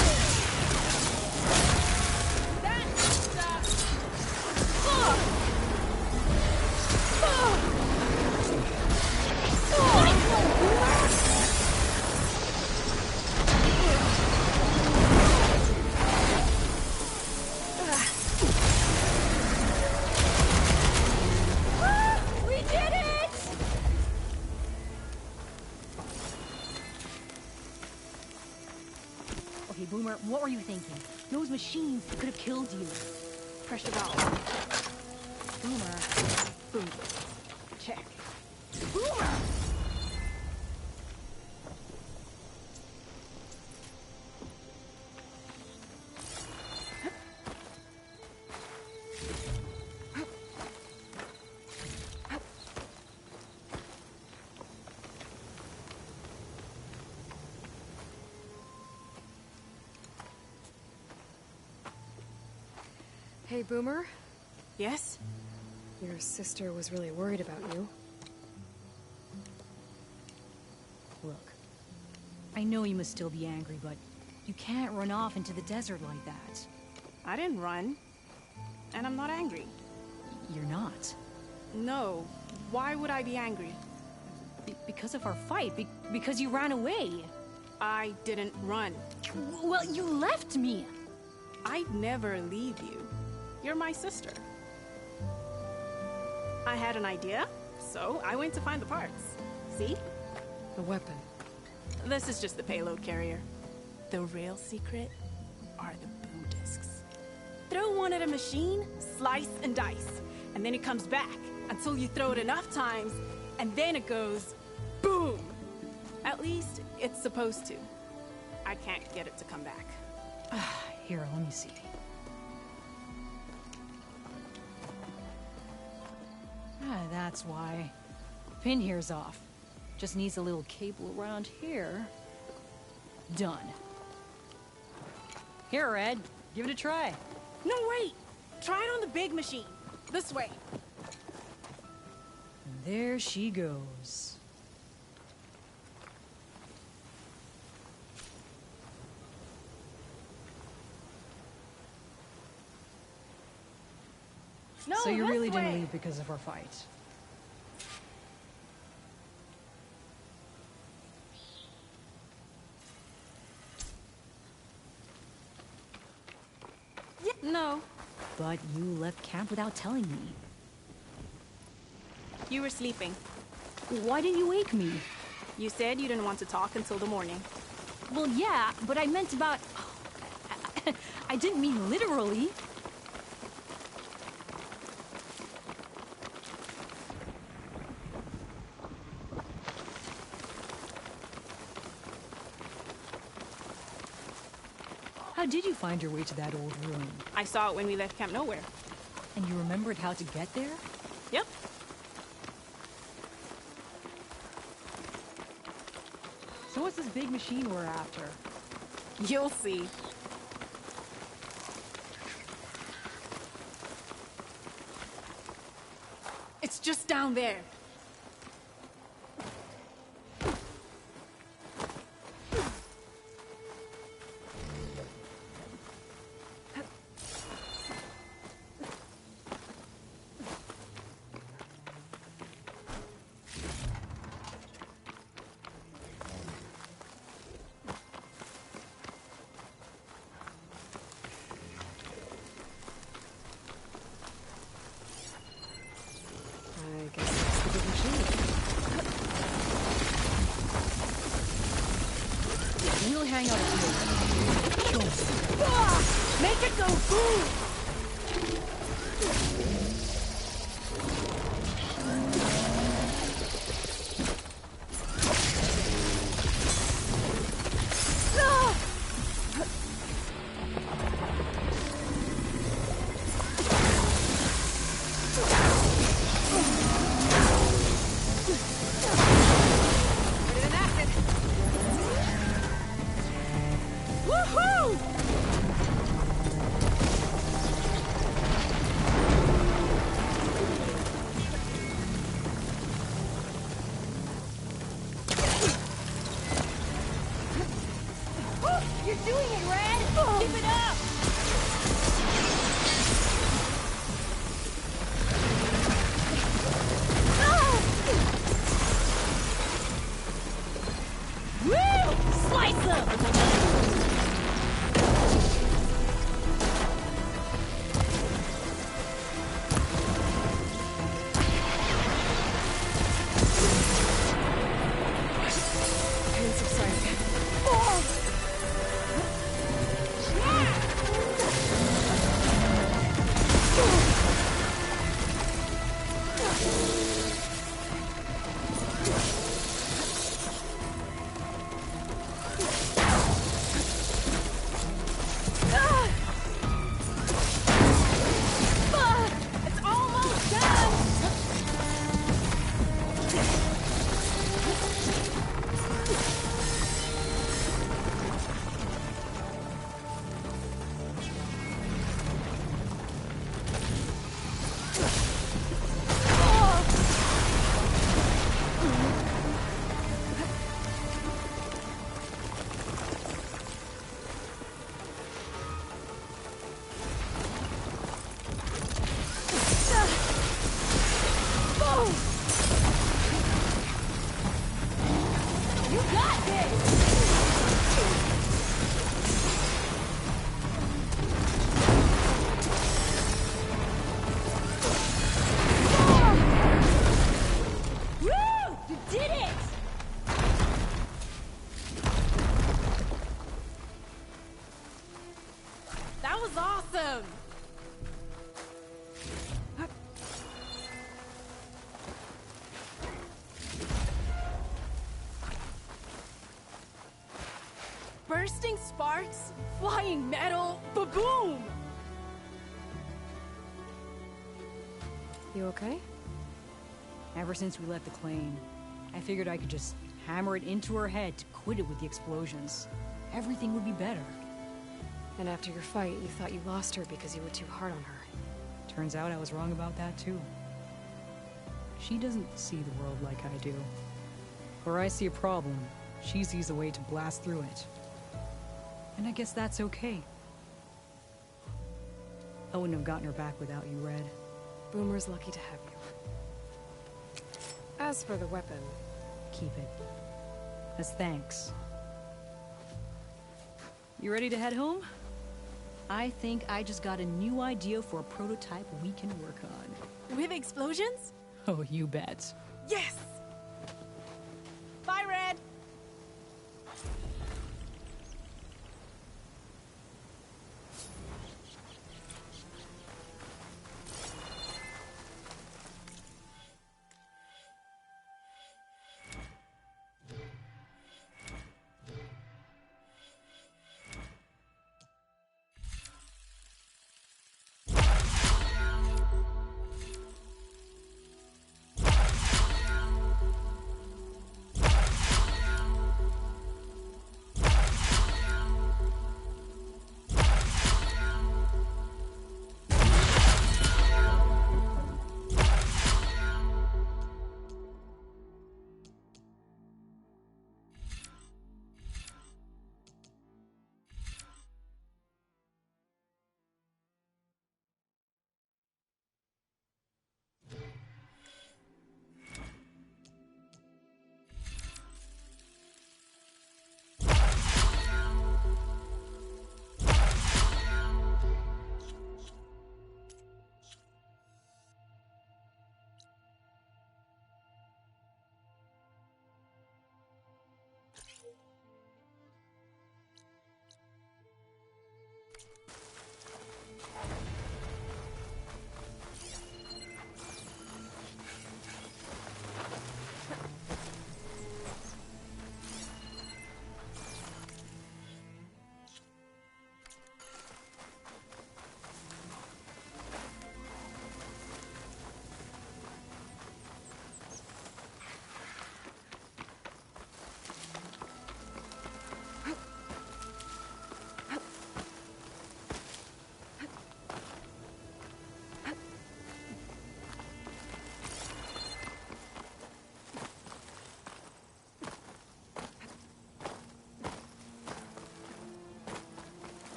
B: We did it!
J: Okay, Boomer, what were you thinking? Those machines could have killed you.
F: Pressure valve.
J: Boomer.
F: Boom. Check.
J: Boomer!
F: Hey, Boomer.
C: Yes?
F: Your sister was really worried about you.
J: Look, I know you must still be angry, but you can't run off into the desert like that.
C: I didn't run. And I'm not angry.
J: You're not.
C: No. Why would I be angry?
J: Because of our fight. Because you ran away.
C: I didn't run.
J: Well, you left me.
C: I'd never leave you. You're my sister. I had an idea, so I went to find the parts. See?
F: The weapon.
C: This is just the payload carrier. The real secret are the boom discs. Throw one at a machine, slice and dice, and then it comes back until you throw it enough times, and then it goes boom. At least it's supposed to. I can't get it to come back.
J: Here, let me see. That's why. Pin here's off. Just needs a little cable around here. Done. Here, Red. Give it a try.
C: No, wait! Try it on the big machine. This way.
J: And there she goes.
C: No,
J: So you
C: this
J: really
C: way.
J: didn't leave because of our fight?
C: No.
J: But you left camp without telling me.
C: You were sleeping.
J: Why didn't you wake me?
C: You said you didn't want to talk until the morning.
J: Well, yeah, but I meant about... I didn't mean literally. How did you find your way to that old ruin?
C: I saw it when we left Camp Nowhere.
J: And you remembered how to get there?
C: Yep.
J: So what's this big machine we're after?
C: You'll see. It's just down there.
J: would hang out here. Show us.
C: Ah! Make it go boom! You're doing it, Red! Keep it up! Woo! Slice them! Bursting sparks, flying metal, ba-boom!
F: You okay?
J: Ever since we left the claim, I figured I could just hammer it into her head to quit it with the explosions. Everything would be better.
F: And after your fight, you thought you lost her because you were too hard on her.
J: Turns out I was wrong about that too. She doesn't see the world like I do. Where I see a problem, she sees a way to blast through it. And I guess that's okay. I wouldn't have gotten her back without you, Red.
F: Boomer's lucky to have you. As for the weapon...
J: Keep it. As thanks. You ready to head home? I think I just got a new idea for a prototype we can work on.
C: With explosions?
J: Oh, you bet.
C: Yes! Bye, Red!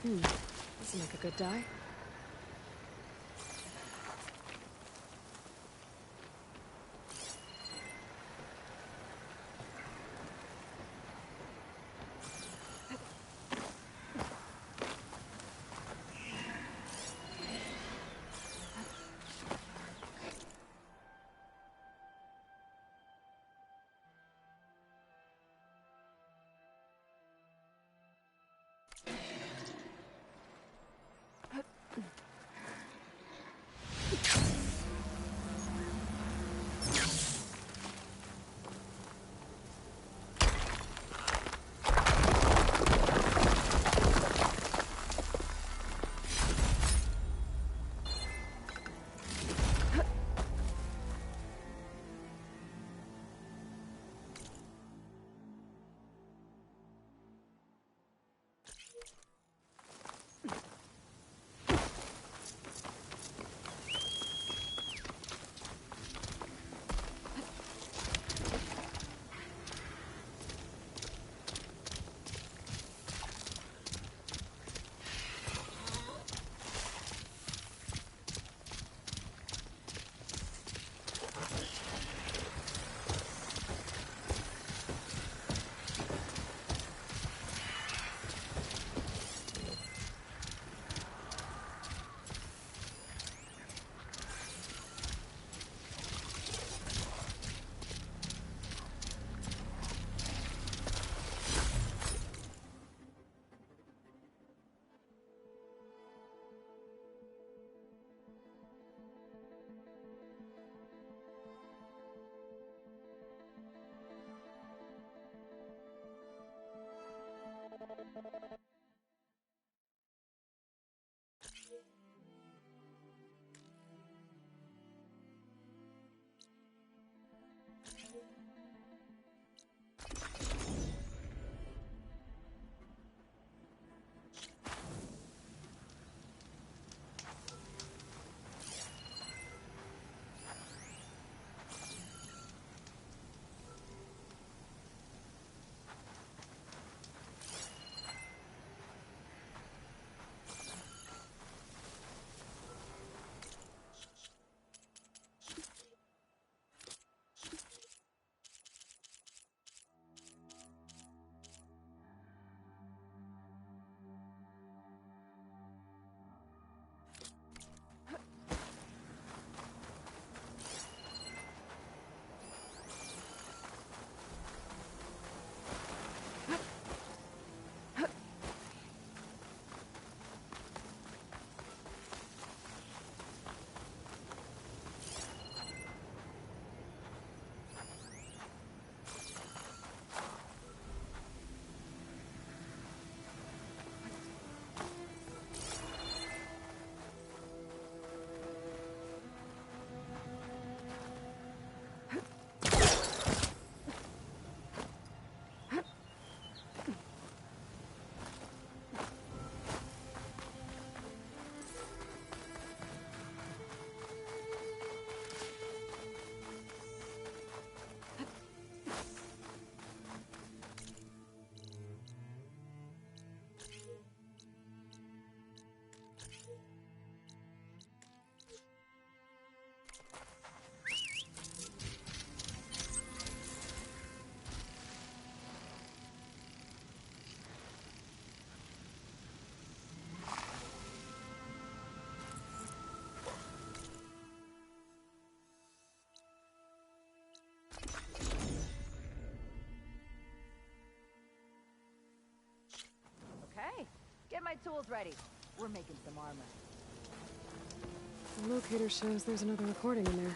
F: This will make a good dye.
K: Get my tools ready. We're making some armor.
F: The locator shows there's another recording in there.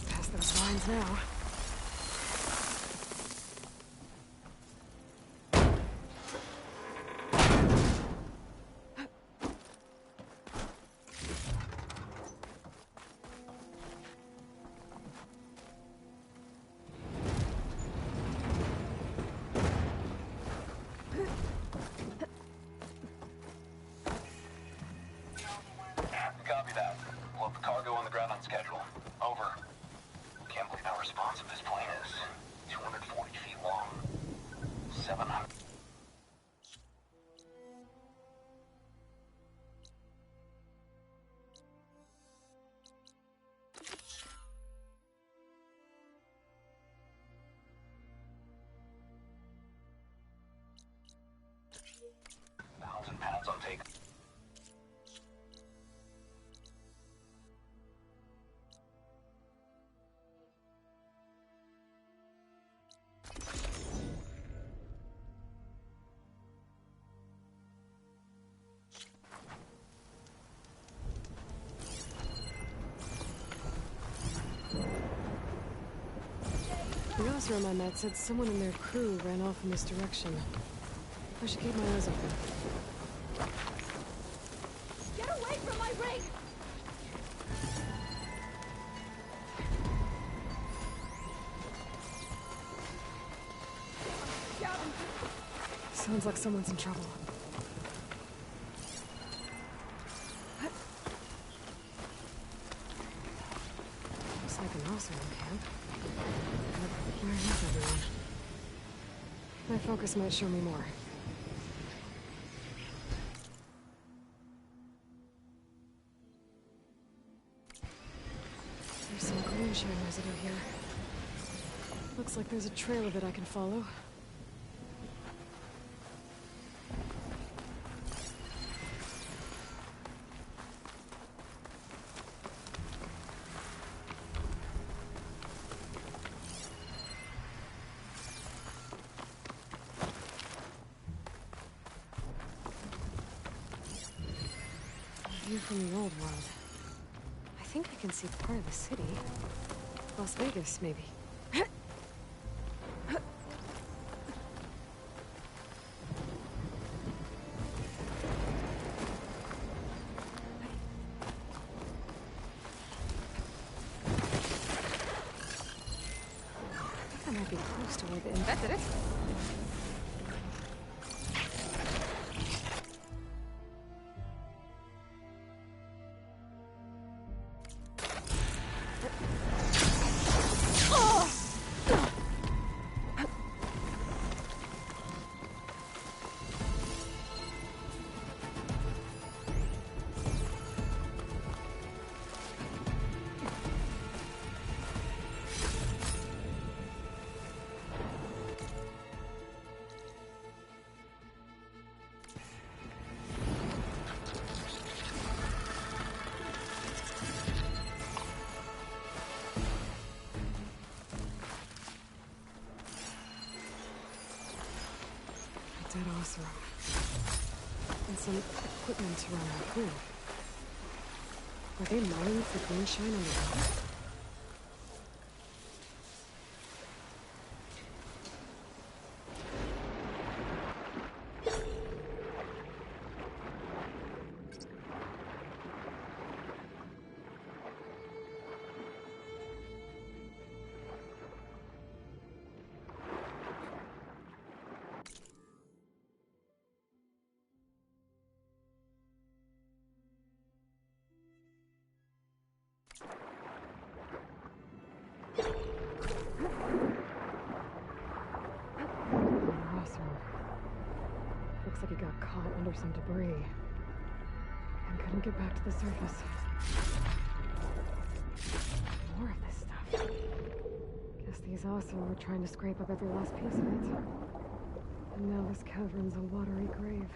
F: Past those lines now.
L: 700. £1,000 on take.
F: The Oseram I met said someone in their crew ran off in this direction. I should keep my eyes open.
B: Get away from my ring!
F: Sounds like someone's in trouble. Looks like an Oseram camp. But where is everyone? My focus might show me more. There's some green-shine residue here. Looks like there's a trail of it I can follow. View from the old world. I think I can see part of the city. Las Vegas, maybe. I think I might be close to where they invented it. Dead Oseram. And some equipment around my crew. Were they mining for green-shine underground? Looks like he got caught under some debris and couldn't get back to the surface. More of this stuff. Guess these Oseram were trying to scrape up every last piece of it. And now this cavern's a watery grave.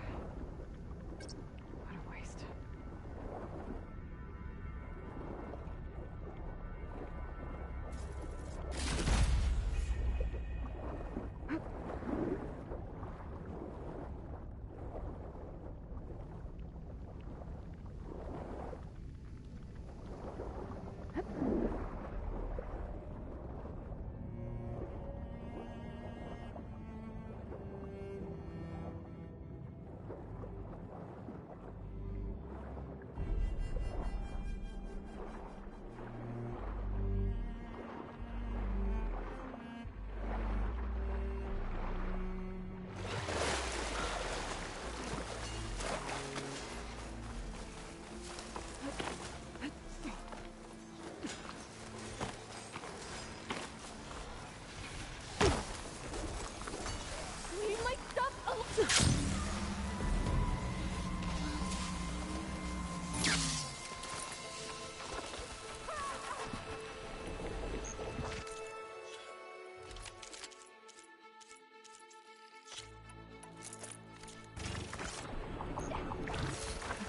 F: What a waste.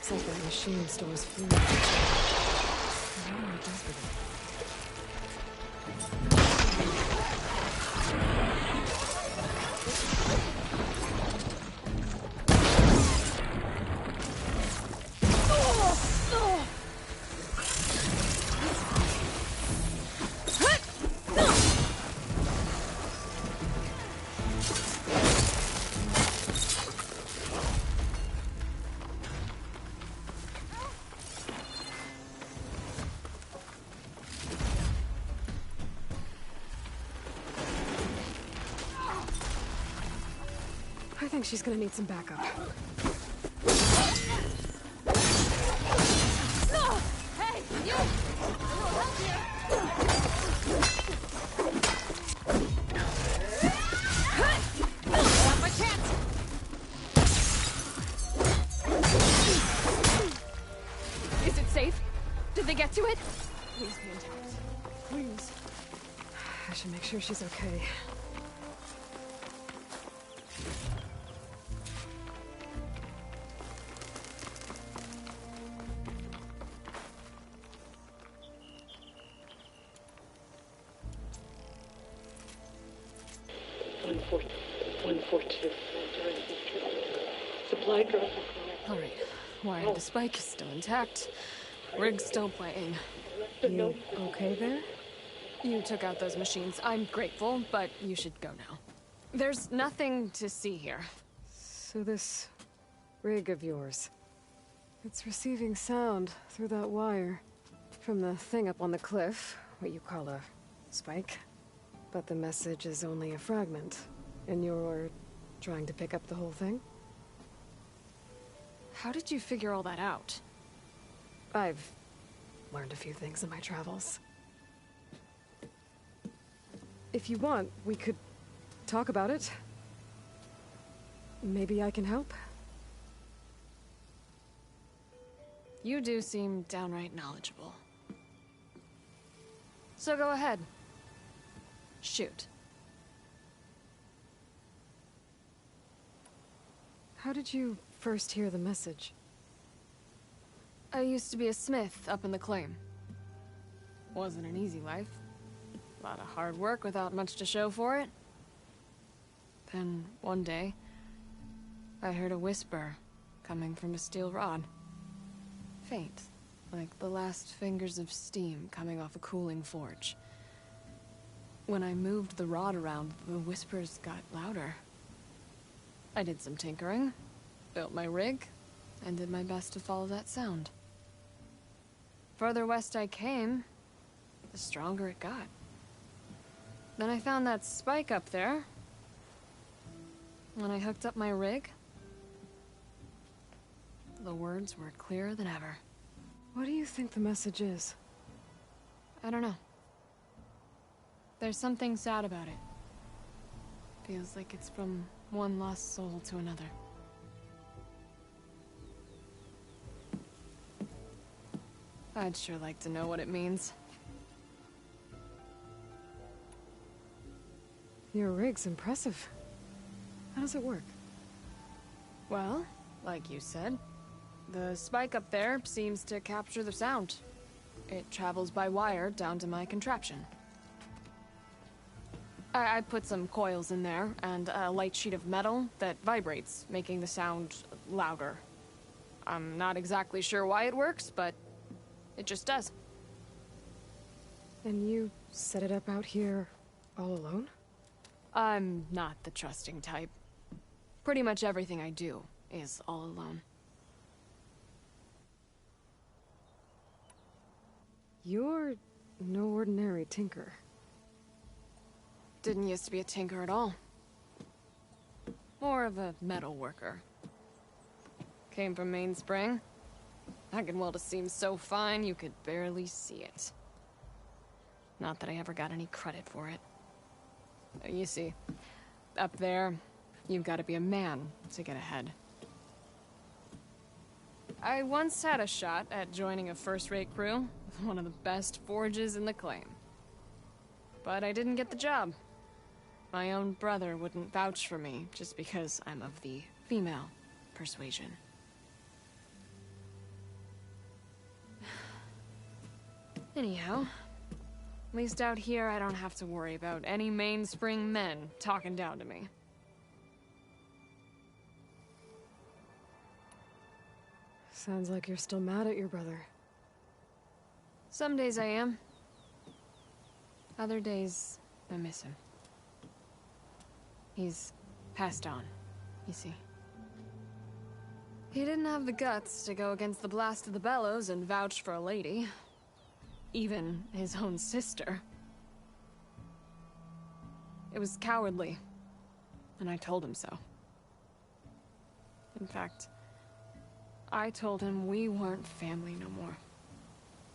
F: Looks like that machine stores food. I wonder what it does with it. I think she's gonna need some backup.
B: Hey, you! A little help here. Not my chance.
F: Is it safe? Did they get to it? Please be intact. Please. I should make sure she's okay.
M: Supply drop.
F: All right. Wire the spike is still intact. Rig's still playing. You okay there? You took out those machines. I'm grateful, but you should go now. There's nothing to see here. So this rig of yours, it's receiving sound through that wire from the thing up on the cliff, what you call a spike. But the message is only a fragment, and you're trying to pick up the whole thing? How did you figure all that out? I've learned a few things in my travels. If you want, we could talk about it. Maybe I can help? You do seem downright knowledgeable. So go ahead. Shoot. How did you first hear the message? I used to be a smith up in the claim. Wasn't an easy life. A lot of hard work without much to show for it. Then, one day, I heard a whisper coming from a steel rod. Faint, like the last fingers of steam coming off a cooling forge. When I moved the rod around, the whispers got louder. I did some tinkering, built my rig, and did my best to follow that sound. Further west I came, the stronger it got. Then I found that spike up there. When I hooked up my rig, the words were clearer than ever. What do you think the message is? I don't know. There's something sad about it. Feels like it's from one lost soul to another. I'd sure like to know what it means. Your rig's impressive. How does it work? Well, like you said, the spike up there seems to capture the sound. It travels by wire down to my contraption. I put some coils in there and a light sheet of metal that vibrates, making the sound louder. I'm not exactly sure why it works, but it just does. And you set it up out here all alone? I'm not the trusting type. Pretty much everything I do is all alone. You're no ordinary tinker. Didn't used to be a tinker at all. More of a metal worker. Came from Mainspring. I can weld a seam so fine you could barely see it. Not that I ever got any credit for it. You see, up there, You've got to be a man to get ahead. I once had a shot at joining a first-rate crew with one of the best forges in the claim. But I didn't get the job. My own brother wouldn't vouch for me just because I'm of the female persuasion. Anyhow, at least out here I don't have to worry about any mainspring men talking down to me. Sounds like you're still mad at your brother. Some days I am. Other days, I miss him. He's passed on, you see. He didn't have the guts to go against the blast of the bellows and vouch for a lady. Even his own sister. It was cowardly, and I told him so. In fact, I told him we weren't family no more.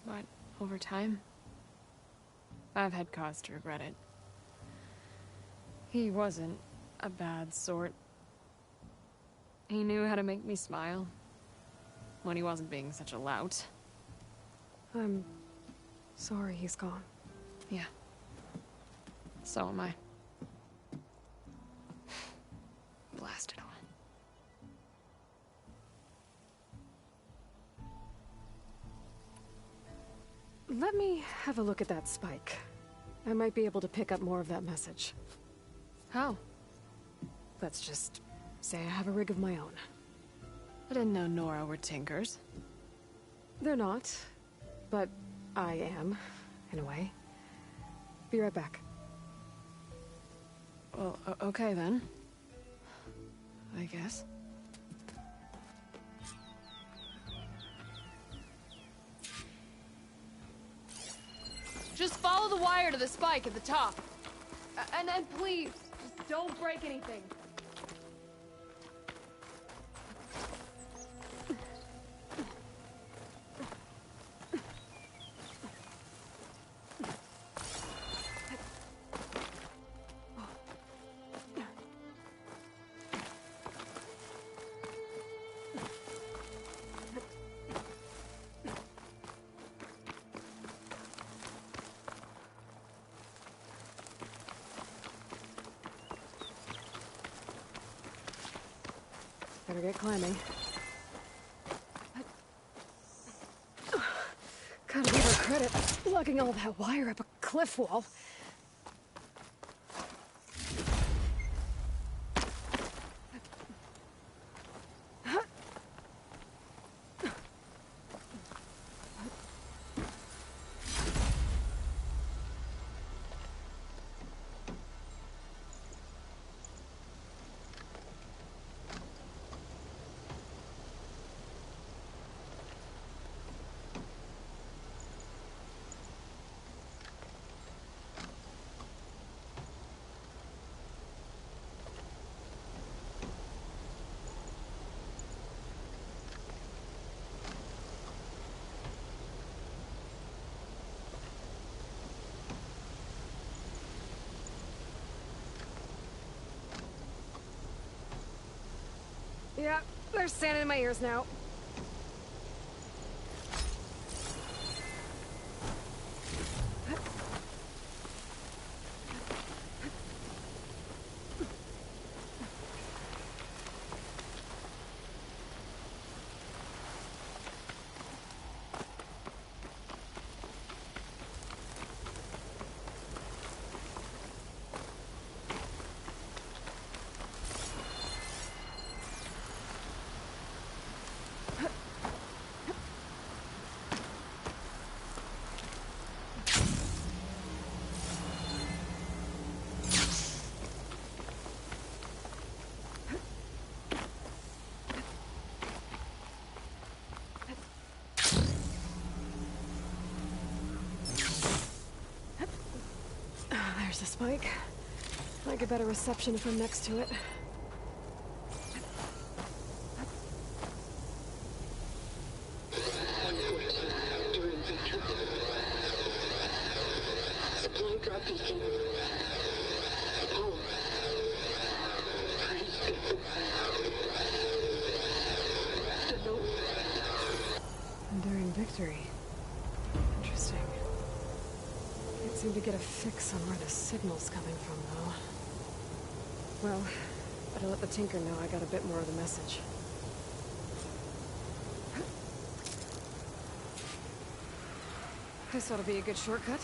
F: But over time, I've had cause to regret it. He wasn't a bad sort. He knew how to make me smile when he wasn't being such a lout. I'm sorry he's gone. Yeah. So am I. Blast it all. Let me have a look at that spike. I might be able to pick up more of that message. How? Let's just say I have a rig of my own. I didn't know Nora were tinkers. They're not, but I am, in a way. Be right back. Well, okay then. I guess. Just follow the wire to the spike at the top. And then please, just don't break anything. Better get climbing. Gotta give her credit, lugging all that wire up a cliff wall. Yeah, there's sand in my ears now. There's the spike. Might get better reception if I'm next to it.
I: Supply drop beacon. Home. Praise
F: seem to get a fix on where the signal's coming from, though. Well, better let the Tinker know I got a bit more of the message. This ought to be a good shortcut.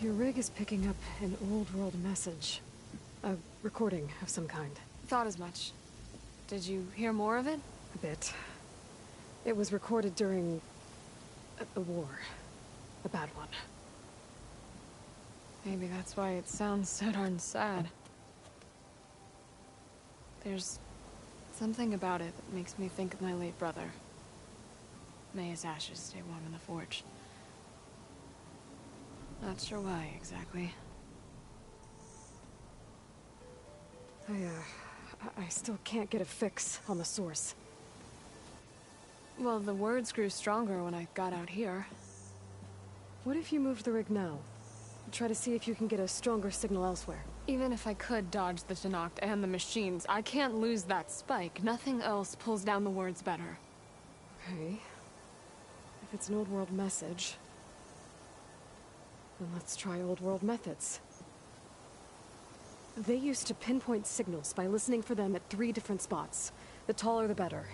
F: Your rig is picking up an old world message. A recording of some kind.
M: Thought as much. Did you hear more of it?
F: A bit. It was recorded during a war. A bad one.
M: Maybe that's why it sounds so darn sad. There's something about it that makes me think of my late brother. May his ashes stay warm in the forge. Not sure why, exactly.
F: I still can't get a fix on the source.
M: Well, the words grew stronger when I got out here.
F: What if you moved the rig now? Try to see if you can get a stronger signal elsewhere.
M: Even if I could dodge the Tenakth and the machines, I can't lose that spike. Nothing else pulls down the words better.
F: Okay. If it's an old world message, then let's try old world methods. They used to pinpoint signals by listening for them at 3 different spots. The taller the better.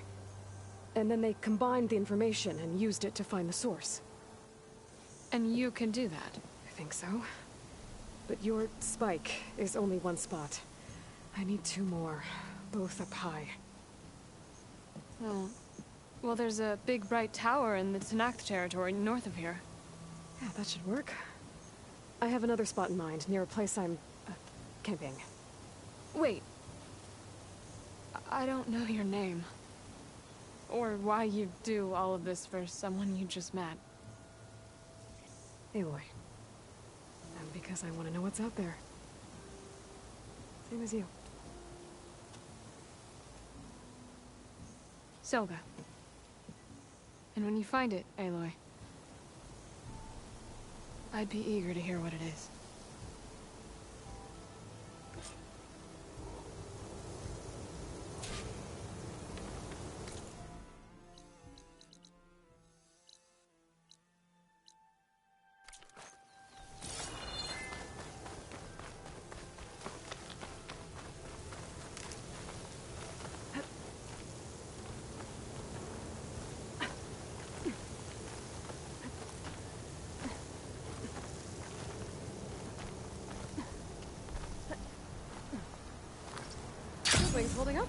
F: And then they combined the information and used it to find the source.
M: And you can do that?
F: I think so. But your spike is only 1 spot. I need 2 more, both up high.
M: Oh. Well, there's a big bright tower in the Tenakth territory north of here.
F: Yeah, that should work. I have another spot in mind, near a place I'm camping.
M: Wait. I don't know your name. Or why you do all of this for someone you just met.
F: Aloy. And because I want to know what's out there. Same as you.
M: Selga. And when you find it, Aloy, I'd be eager to hear what it is.
F: Wings holding up?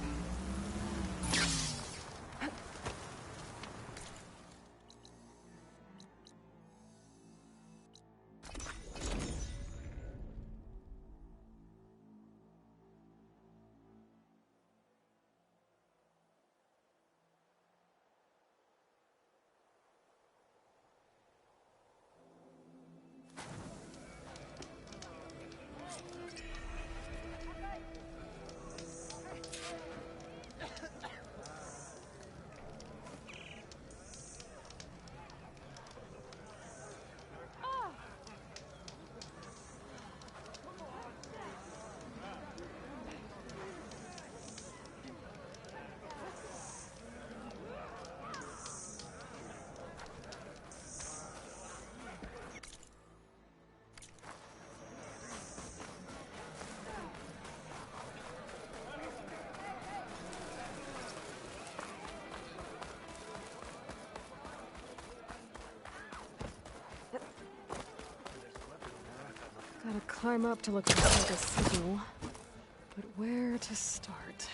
F: Gotta climb up to look for like a signal. But where to start?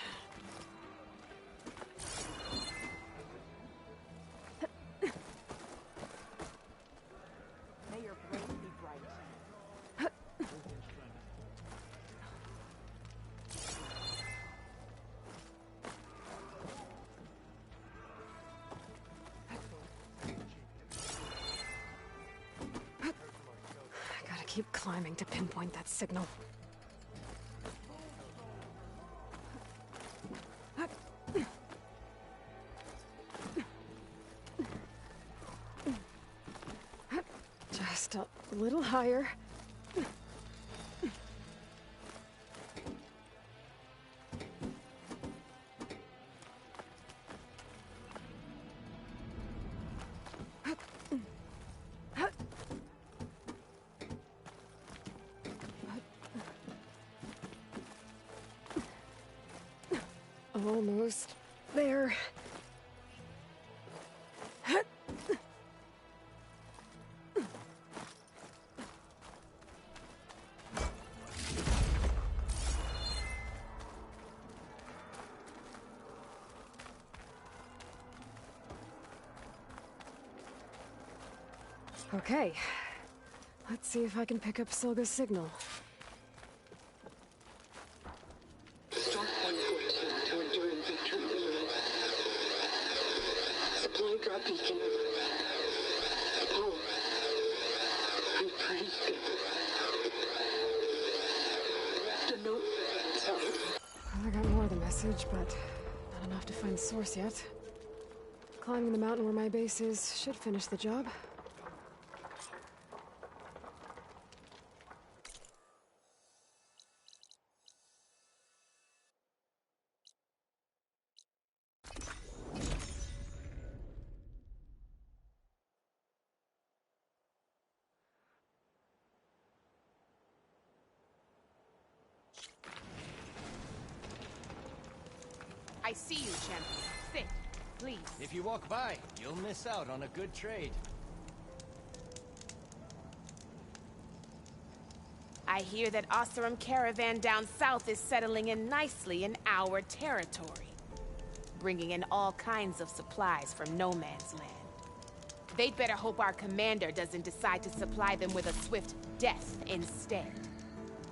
K: May your brain be bright.
F: Keep climbing to pinpoint that signal. higher. Almost there. Okay. Let's see if I can pick up Silga's signal.
N: Start 114 to enduring victory. Supply drop beacon. Power. We praise God. The note.
F: I got more of the message, but not enough to find the source yet. Climbing the mountain where my base is should finish the job.
O: I see you, champion. Sit, please.
H: If you walk by, you'll miss out on a good trade.
O: I hear that Oseram caravan down south is settling in nicely in our territory, bringing in all kinds of supplies from no man's land. They'd better hope our commander doesn't decide to supply them with a swift death instead.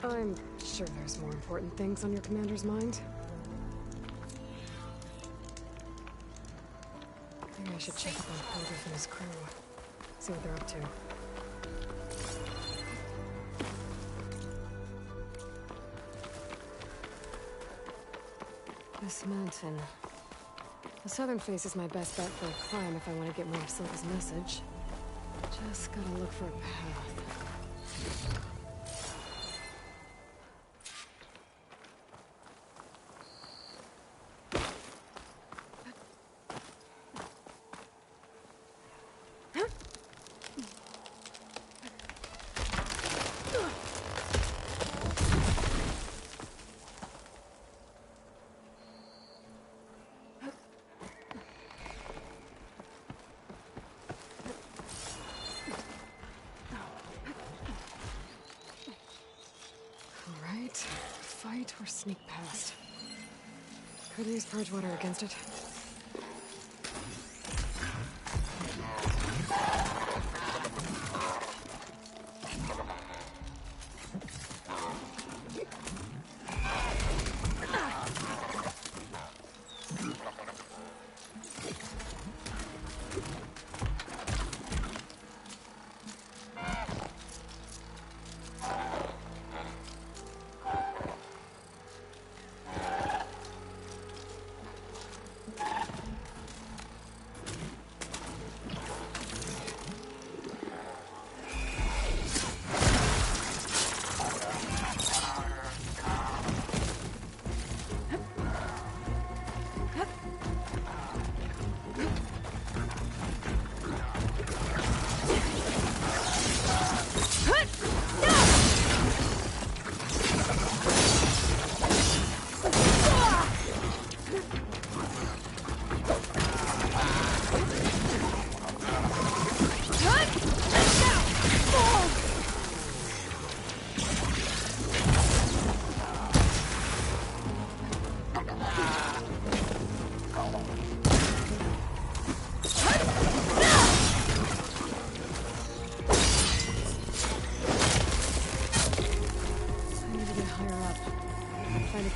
F: I'm sure there's more important things on your commander's mind. Maybe I should check up on Pilgrim and his crew. See what they're up to. This mountain. The southern face is my best bet for a climb if I want to get more of Silva's message. Just gotta look for a path. Fight or sneak past. Could use purge water against it.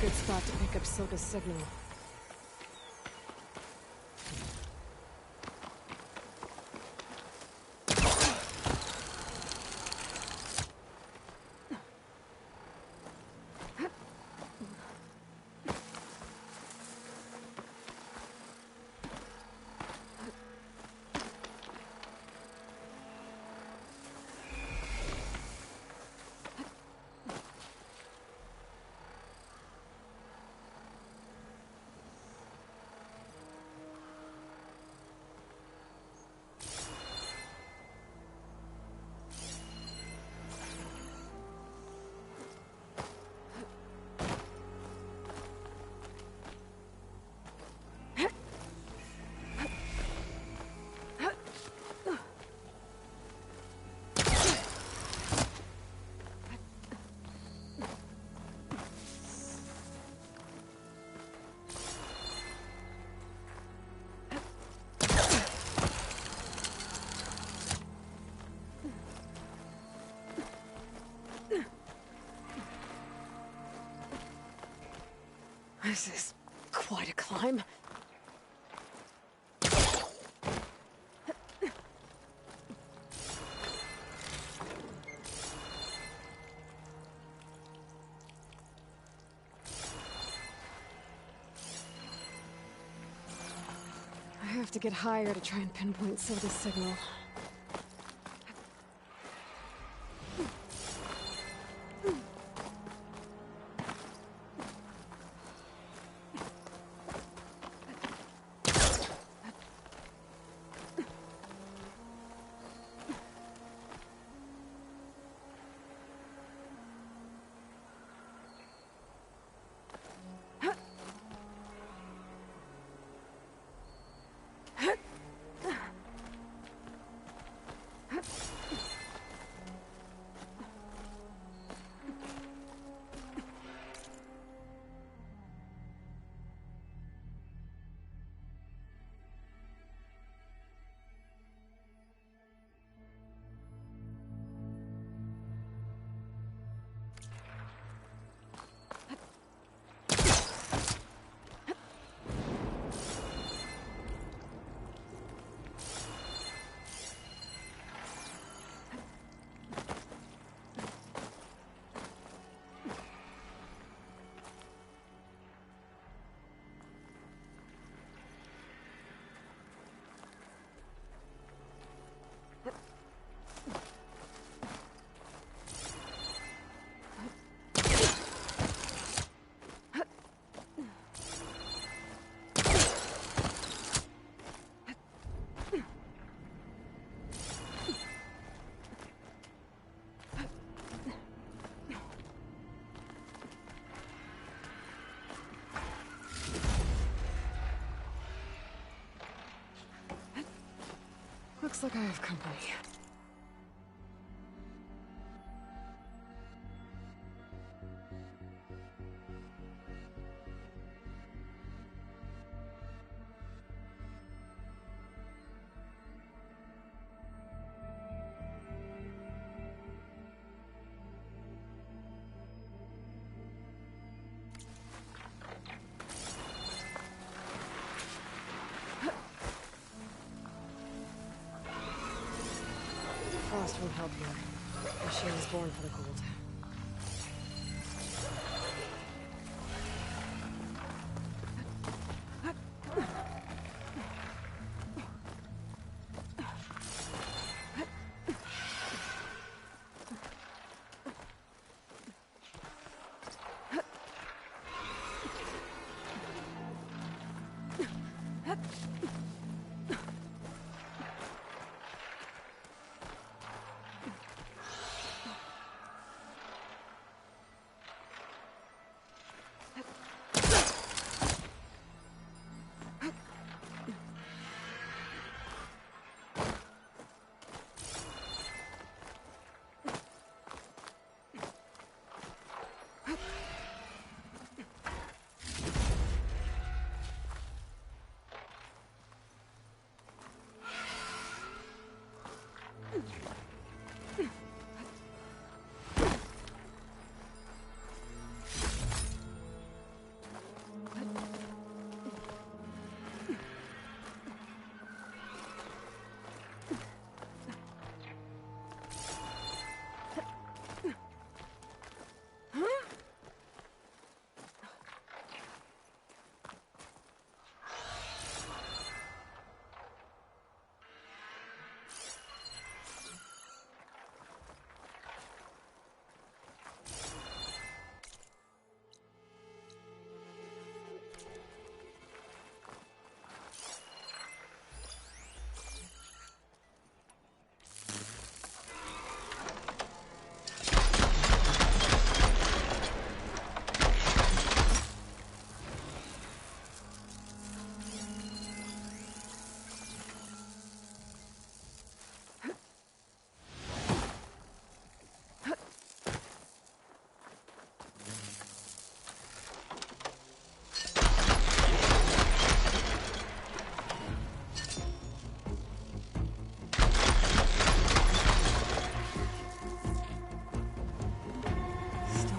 F: Good spot to pick up Silga's signal. This is quite a climb. I have to get higher to try and pinpoint Silva's signal. Looks like I have company. Frost won't help here. Machine was born for the cold.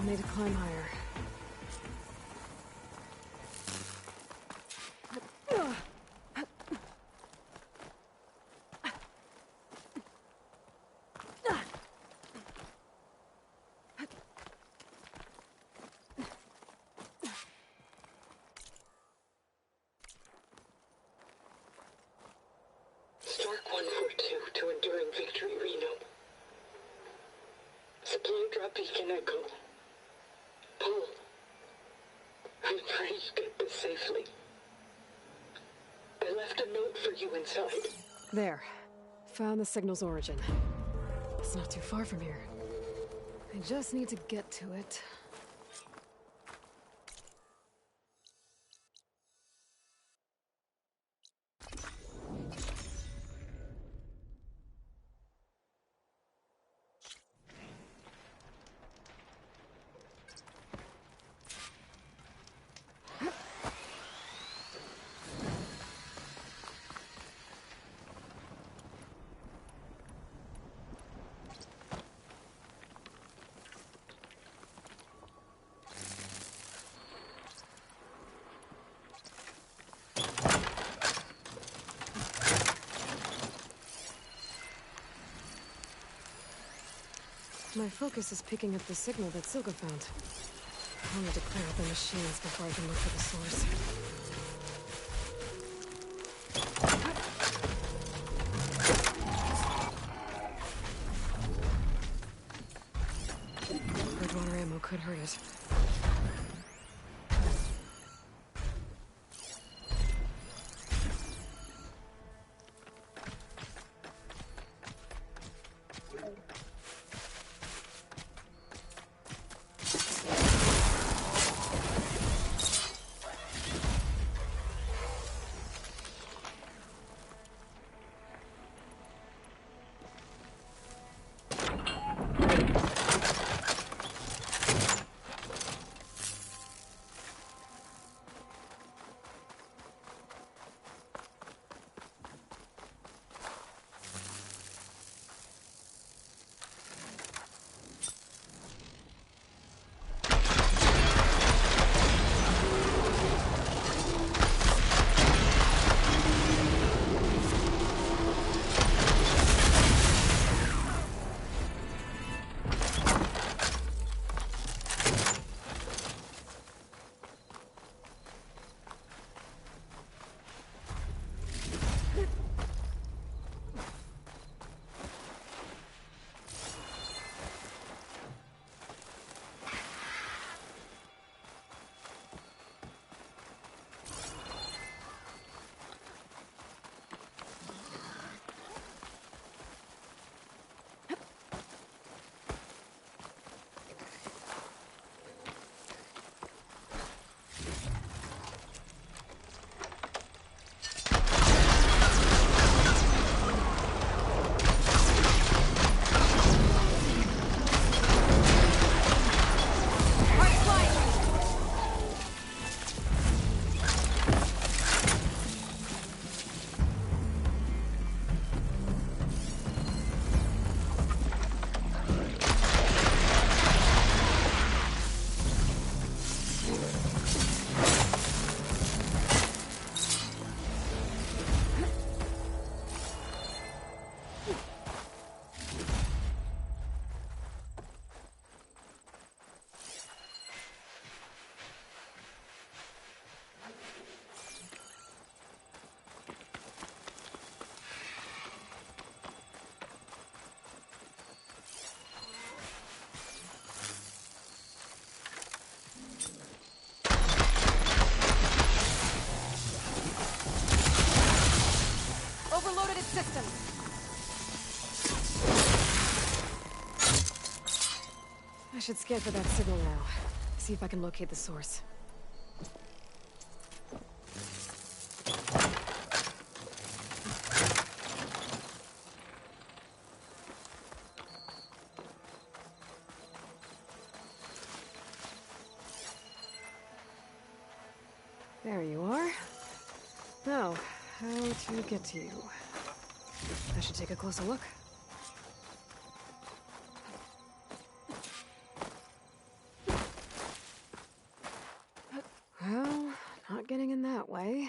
F: Need to climb higher.
N: beacon echo. Paul, I pray you get this safely. I left a note for you inside.
F: There. Found the signal's origin. It's not too far from here. I just need to get to it. My focus is picking up the signal that Silka found. I'll need to clear out the machines before I can look for the source. Bridgewater ammo could hurt it. System. I should scan for that signal now. See if I can locate the source. There you are. Now, how to get to you? I should take a closer look. Well, not getting in that way.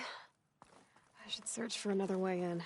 F: I should search for another way in.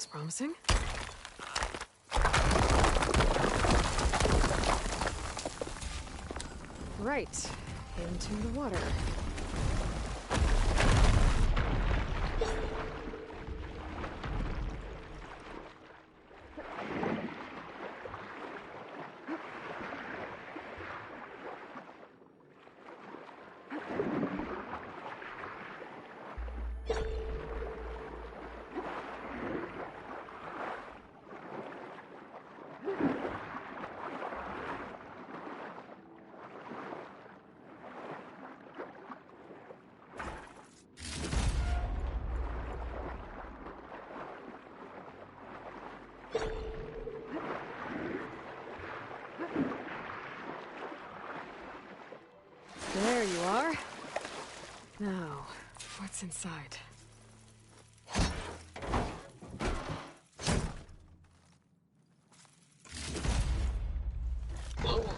F: looks promising. Right, into the water. There you are. Now, what's inside?
N: Lowell,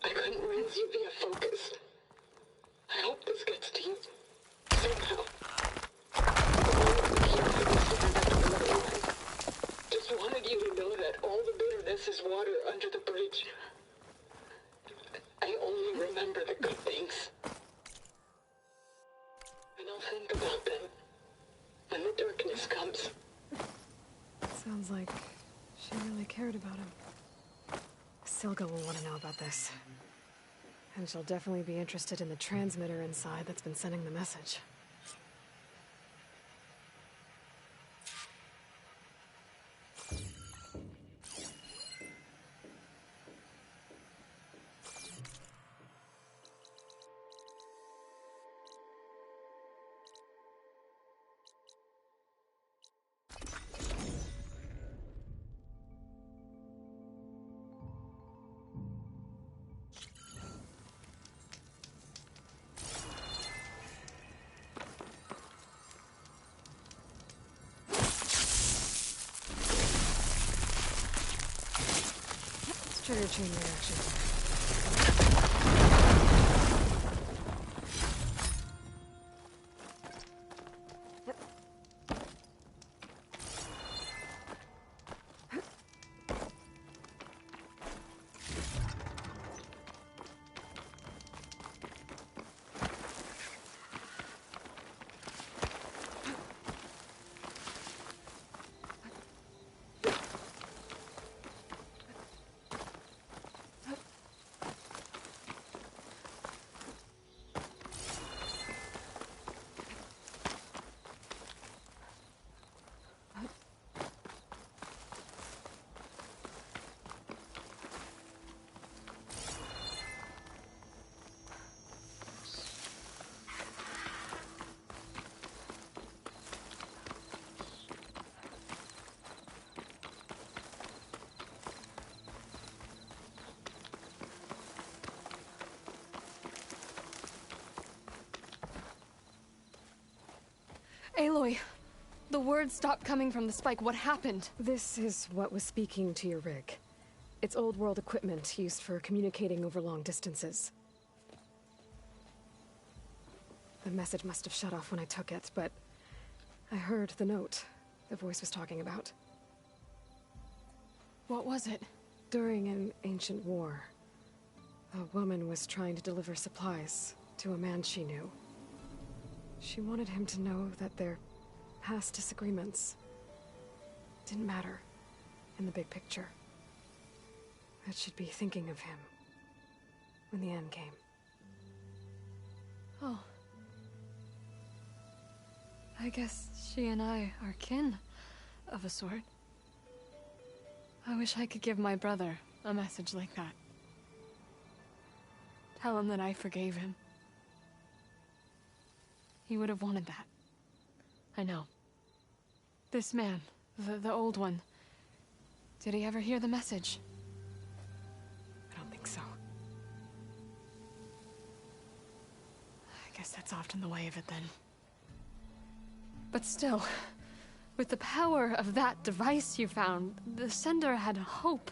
N: I couldn't raise you via focus. I hope this gets to you somehow. Just wanted you to know that all the bitterness is water under the bridge. I only remember the good things. And I'll think about them when the darkness comes.
F: Sounds like she really cared about him. Silga will want to know about this. And she'll definitely be interested in the transmitter inside that's been sending the message. Trigger chain reaction.
M: Aloy, the words stopped coming from the spike. What happened?
F: This is what was speaking to your rig. It's old world equipment used for communicating over long distances. The message must have shut off when I took it, but I heard the note the voice was talking about.
M: What was it?
F: During an ancient war, a woman was trying to deliver supplies to a man she knew. She wanted him to know that their past disagreements didn't matter in the big picture. That she'd be thinking of him when the end came.
M: Oh. I guess she and I are kin, of a sort. I wish I could give my brother a message like that. Tell him that I forgave him. He would have wanted that. I know. This man, the old one, did he ever hear the message?
F: I don't think so.
M: I guess that's often the way of it then. But still, with the power of that device you found, the sender had hope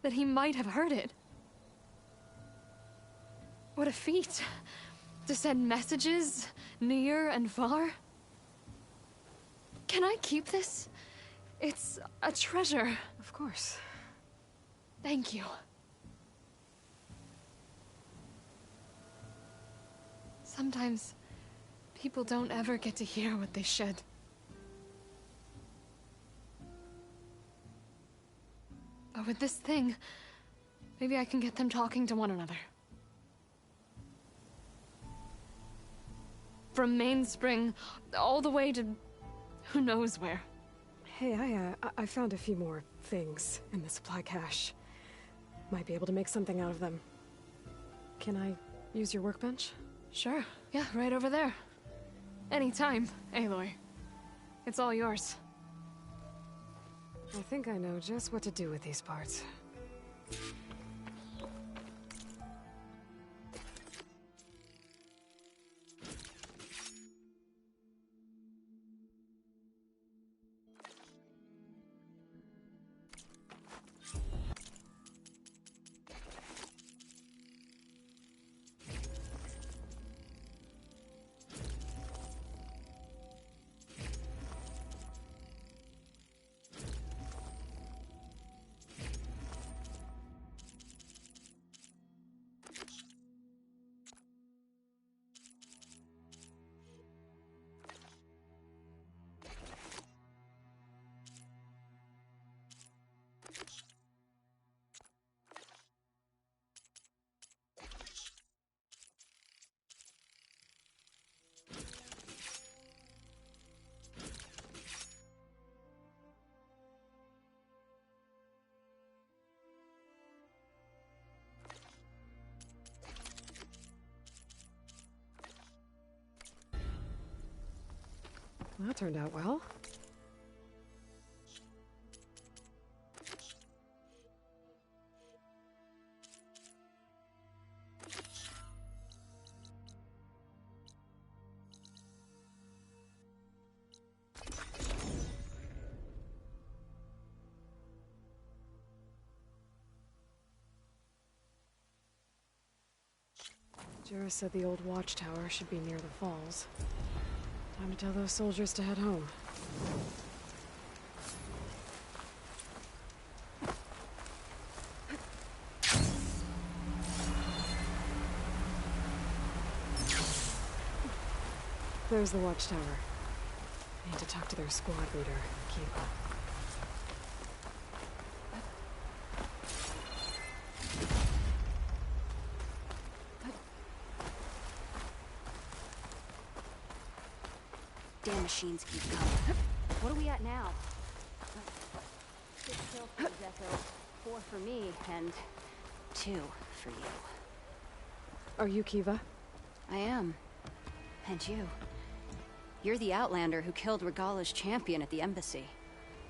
M: that he might have heard it. What a feat! To send messages near and far. Can I keep this? It's a treasure.
F: Of course.
M: Thank you. Sometimes people don't ever get to hear what they should. But with this thing, maybe I can get them talking to one another. From Mainspring all the way to who knows where.
F: Hey, I found a few more things in the supply cache. Might be able to make something out of them. Can I use your workbench?
M: Sure. Yeah, right over there. Anytime, Aloy. It's all yours.
F: I think I know just what to do with these parts. Well, that turned out well. Jarrah said the old watchtower should be near the falls. Time to tell those soldiers to head home. There's the watchtower. I need to talk to their squad leader, Kiva.
B: Damn machines keep coming. What are we at now? 6 kills for Zeko, 4 for me, and 2 for you.
F: Are you Kiva?
B: I am. And you. You're the Outlander who killed Regala's champion at the embassy.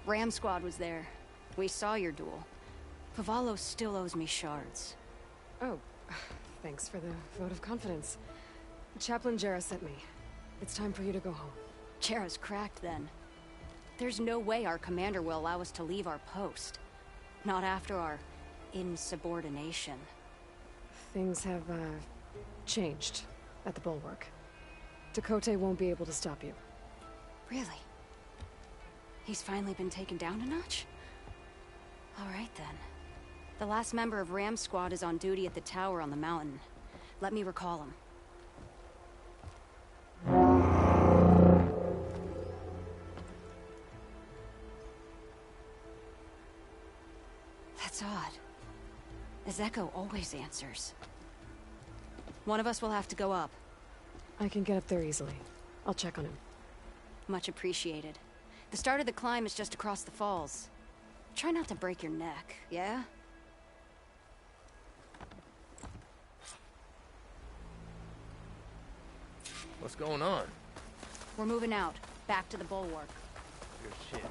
B: Ram Squad was there. We saw your duel. Pavalo still owes me shards.
F: Oh, thanks for the vote of confidence. Chaplain Jarrah sent me. It's time for you to go home.
B: Jarrah's cracked then. There's no way our commander will allow us to leave our post. Not after our insubordination.
F: Things have, changed at the Bulwark. Tekotteh won't be able to stop you.
B: Really? He's finally been taken down a notch? All right then. The last member of Ram Squad is on duty at the tower on the mountain. Let me recall him. That's odd. Zeko always answers. One of us will have to go up.
F: I can get up there easily. I'll check on him.
B: Much appreciated. The start of the climb is just across the falls. Try not to break your neck, yeah?
D: What's going on?
B: We're moving out, back to the Bulwark.
D: Your shit.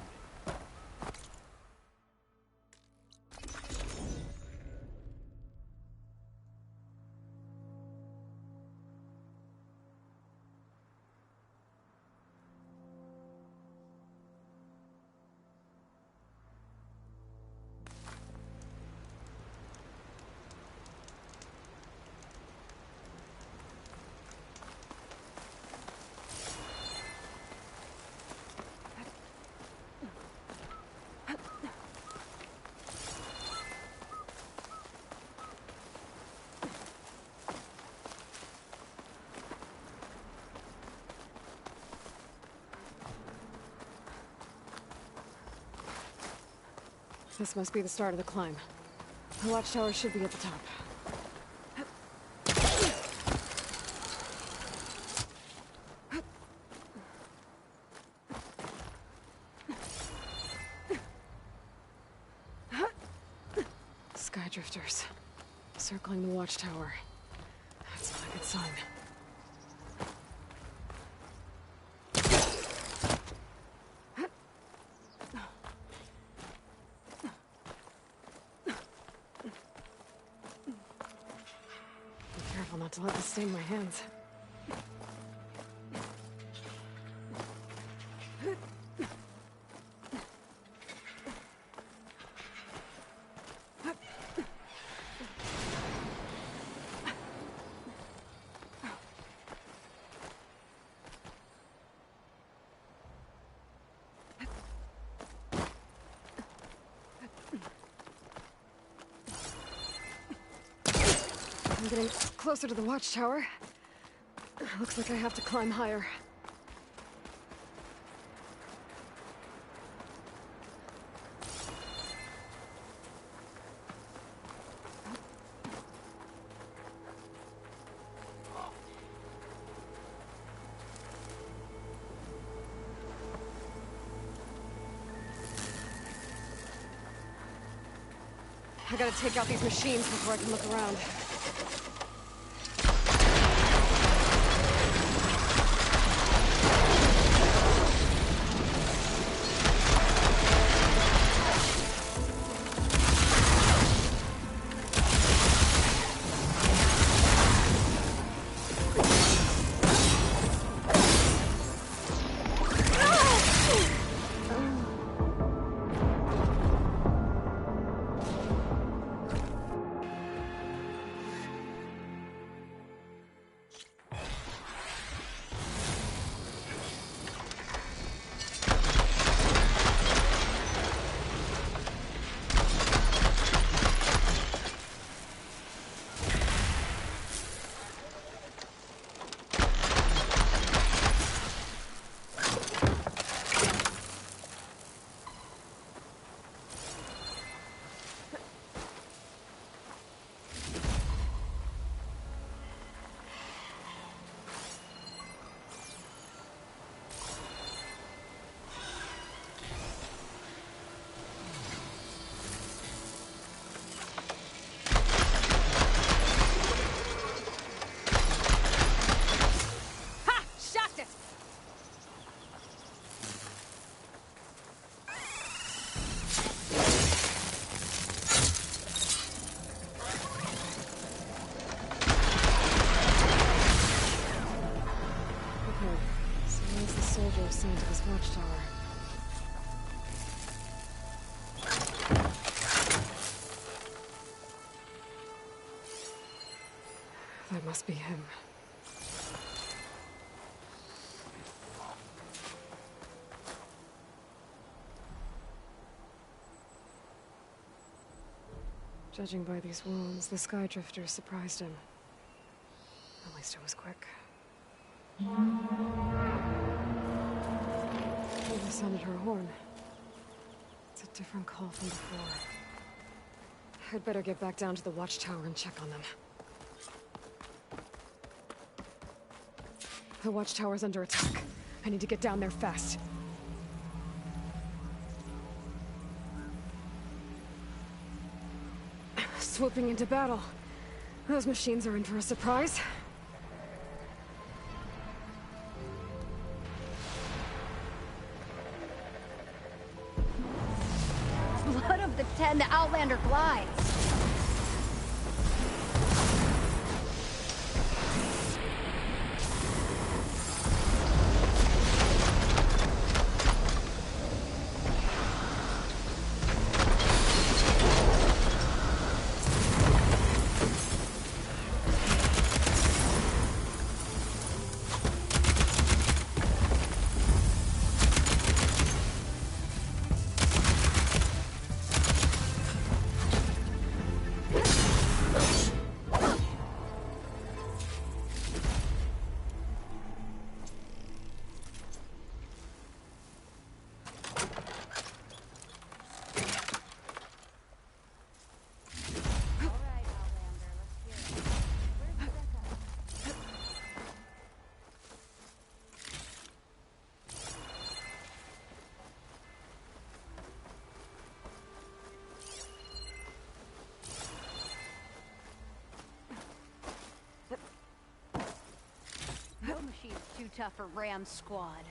F: This must be the start of the climb. The watchtower should be at the top. Skydrifters. Circling the watchtower. That's not a good sign. Be careful not to let this stain my hands. I'm getting closer to the watchtower. Looks like I have to climb higher. I gotta take out these machines before I can look around. Assigned to this watchtower. That must be him. Judging by these wounds, the Skydrifter surprised him. At least it was quick. They sounded her horn. It's a different call from before. I'd better get back down to the watchtower and check on them. The watchtower's under attack. I need to get down there fast. Swooping into battle. Those machines are in for a surprise.
B: Blood of the 10, the Outlander glides. too tough for Ram Squad.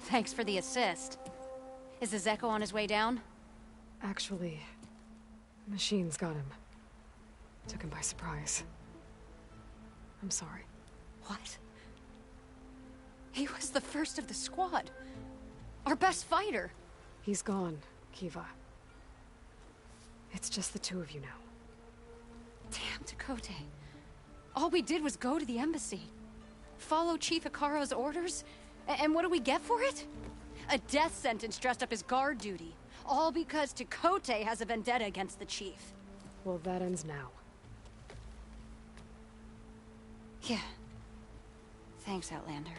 B: Thanks for the assist. Is the Zeko on his way down?
F: Actually, machines got him. Took him by surprise. I'm sorry.
B: What? He was the first of the squad. Our best fighter.
F: He's gone, Kiva. It's just the two of you now.
B: Damn, Tekote. All we did was go to the embassy. Follow Chief Ikaro's orders? And what do we get for it? A death sentence dressed up as guard duty. All because Tekote has a vendetta against the chief.
F: Well, that ends now.
B: Yeah. Thanks, Outlander.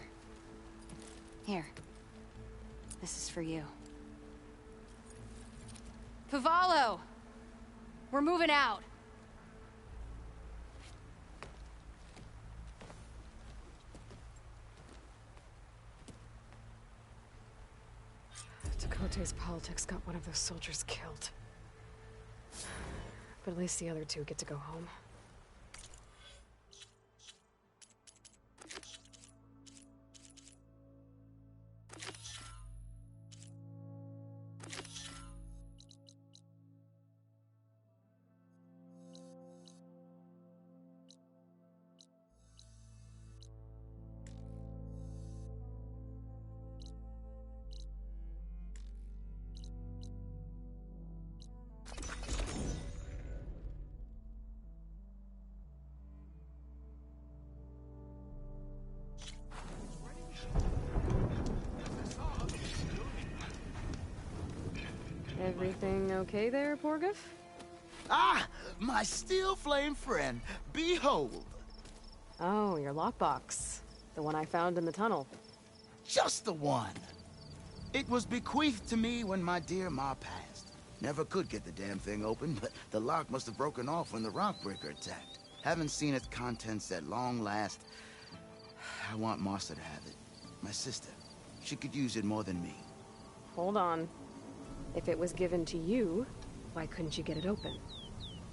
B: Here. This is for you. Pavalo! We're moving out.
F: Tekote's politics got one of those soldiers killed. But at least the other two get to go home. Everything okay there, Porgif?
P: Ah! My steel flame friend, behold!
F: Oh, your lockbox. The one I found in the tunnel.
P: Just the one. It was bequeathed to me when my dear ma passed. Never could get the damn thing open, but the lock must have broken off when the Rockbreaker attacked. Haven't seen its contents at long last. I want Martha to have it. My sister. She could use it more than me.
F: Hold on. If it was given to you, why couldn't you get it open?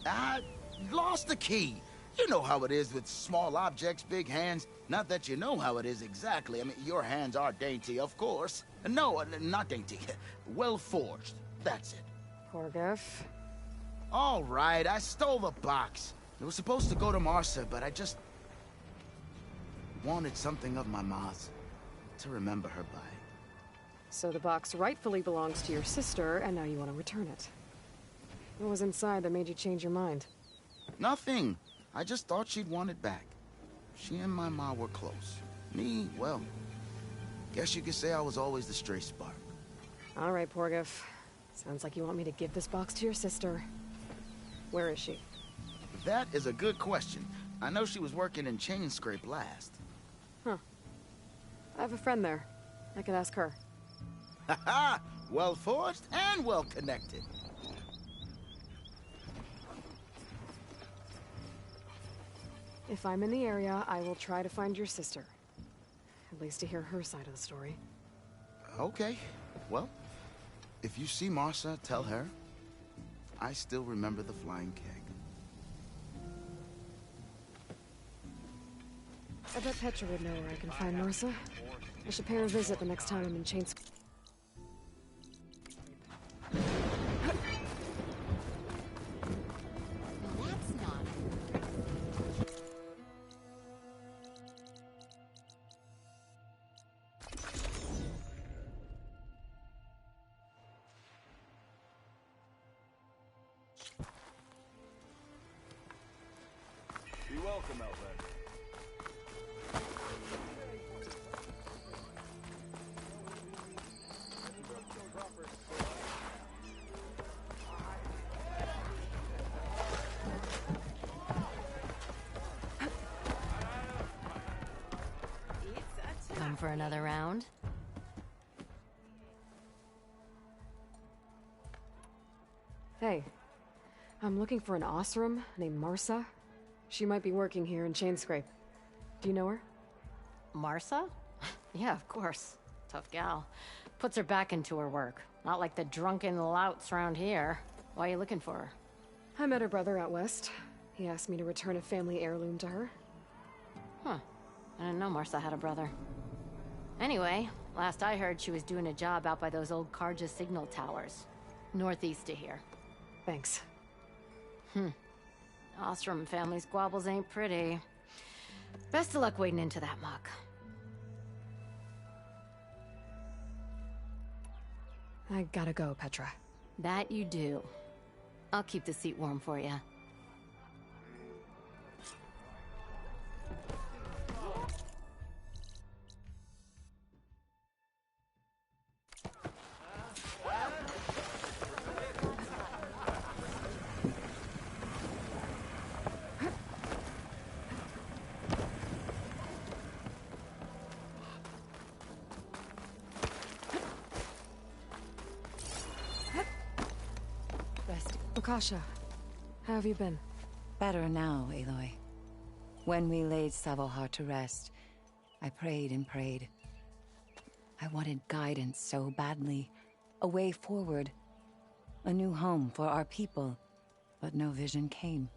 P: I lost the key. You know how it is with small objects, big hands. Not that you know how it is exactly. I mean, your hands are dainty, of course. No, not dainty. Well forged. That's it.
F: Porgif.
P: All right, I stole the box. It was supposed to go to Martha, but I just wanted something of my ma's to remember her by.
F: So the box rightfully belongs to your sister, and now you want to return it. What was inside that made you change your mind?
P: Nothing. I just thought she'd want it back. She and my ma were close. Me, well, guess you could say I was always the stray spark.
F: All right, Porgif. Sounds like you want me to give this box to your sister. Where is she?
P: That is a good question. I know she was working in Chainscrape last.
F: Huh. I have a friend there. I could ask her.
P: Ha-ha! Well forged and well connected.
F: If I'm in the area, I will try to find your sister. At least to hear her side of the story.
P: Okay. Well, if you see Martha, tell her I still remember the flying keg.
F: I bet Petra would know where I can find Martha. I should pay her a visit the next time I'm in Chains.
A: Be welcome, Outlander.
B: Come for another round?
F: Hey, I'm looking for an Osram named Martha. She might be working here in Chainscrape. Do you know her?
Q: Martha? Yeah, of course. Tough gal. Puts her back into her work. Not like the drunken louts around here. Why are you looking for her?
F: I met her brother out west. He asked me to return a family heirloom to her.
Q: Huh. I didn't know Marsa had a brother. Anyway, last I heard, she was doing a job out by those old Carja signal towers. Northeast of here.
F: Thanks.
Q: Ostrom family squabbles ain't pretty. Best of luck wading into that muck.
F: I gotta go, Petra.
Q: That you do. I'll keep the seat warm for you.
F: Lukasha, how have you been?
R: Better now, Aloy. When we laid Savohar to rest, I prayed and prayed. I wanted guidance so badly. A way forward. A new home for our people. But no vision came.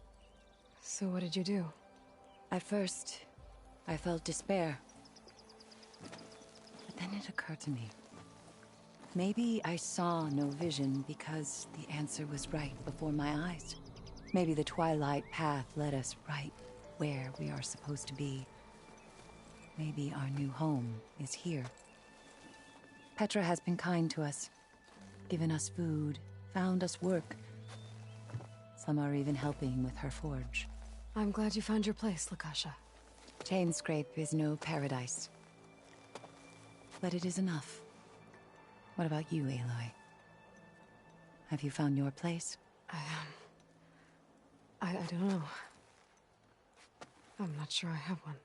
F: So what did you do?
R: At first, I felt despair. But then it occurred to me. Maybe I saw no vision because the answer was right before my eyes. Maybe the Twilight Path led us right where we are supposed to be. Maybe our new home is here. Petra has been kind to us, given us food, found us work. Some are even helping with her forge.
F: I'm glad you found your place, Lukasha.
R: Chainscrape is no paradise. But it is enough. What about you, Aloy? Have you found your place?
F: I don't know. I'm not sure I have one.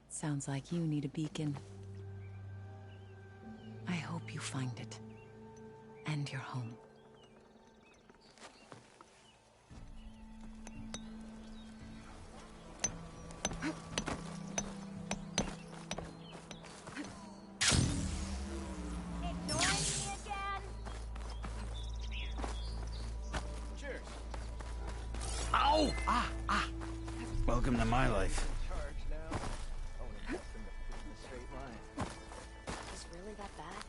R: Sounds like you need a beacon. I hope you find it. And your home.
H: Ow! Welcome to my life.
Q: Is it really that bad?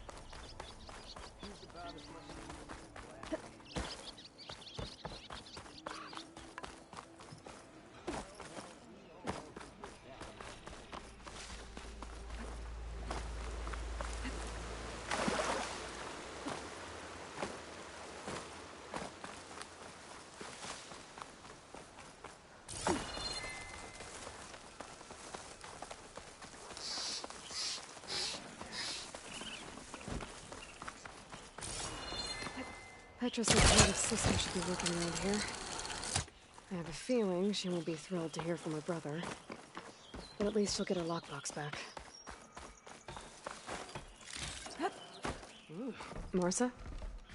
F: Petra said David's sister should be working around here. I have a feeling she won't be thrilled to hear from her brother. But at least she'll get her lockbox back. Marsa?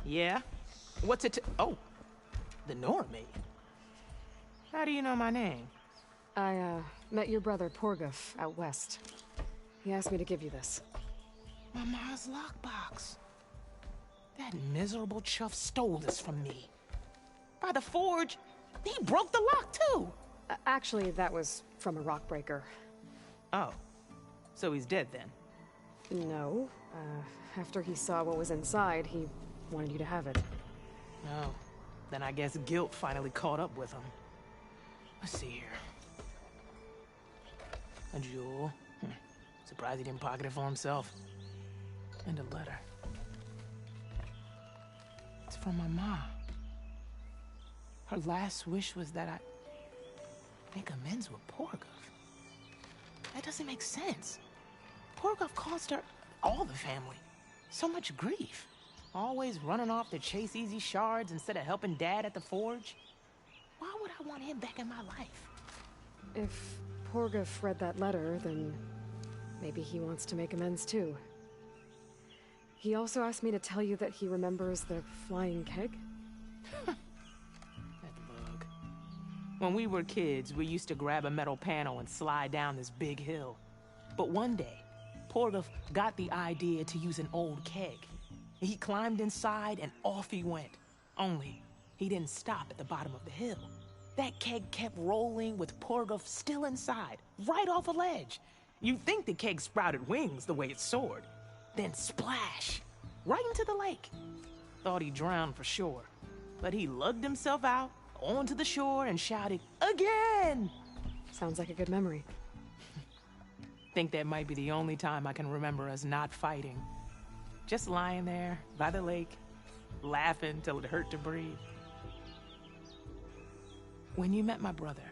O: Yeah? What's it to— Oh, the Nora maid. How do you know my name?
F: I, met your brother Porguf out west. He asked me to give you this.
O: My ma's lockbox. That miserable chuff stole this from me. By the forge, he broke the lock too.
F: Actually, that was from a rock breaker.
O: Oh, so he's dead then?
F: No. After he saw what was inside, he wanted you to have it.
O: No. Then I guess guilt finally caught up with him. Let's see here. A jewel. Surprised he didn't pocket it for himself. And a letter. It's from my mom. Her last wish was that I make amends with Porguf. That doesn't make sense. Porguf caused her, all the family, so much grief. Always running off to chase easy shards instead of helping Dad at the forge. Why would I want him back in my life?
F: If Porguf read that letter, then maybe he wants to make amends too. He also asked me to tell you that he remembers the flying keg.
O: That bug. When we were kids, we used to grab a metal panel and slide down this big hill. But one day, Porguf got the idea to use an old keg. He climbed inside and off he went. Only, he didn't stop at the bottom of the hill. That keg kept rolling with Porguf still inside, right off a ledge. You'd think the keg sprouted wings the way it soared. Then splash! Right into the lake. Thought he drowned for sure. But he lugged himself out, onto the shore, and shouted, "Again!"
F: Sounds like a good memory.
O: Think that might be the only time I can remember us not fighting. Just lying there, by the lake, laughing till it hurt to breathe. When you met my brother,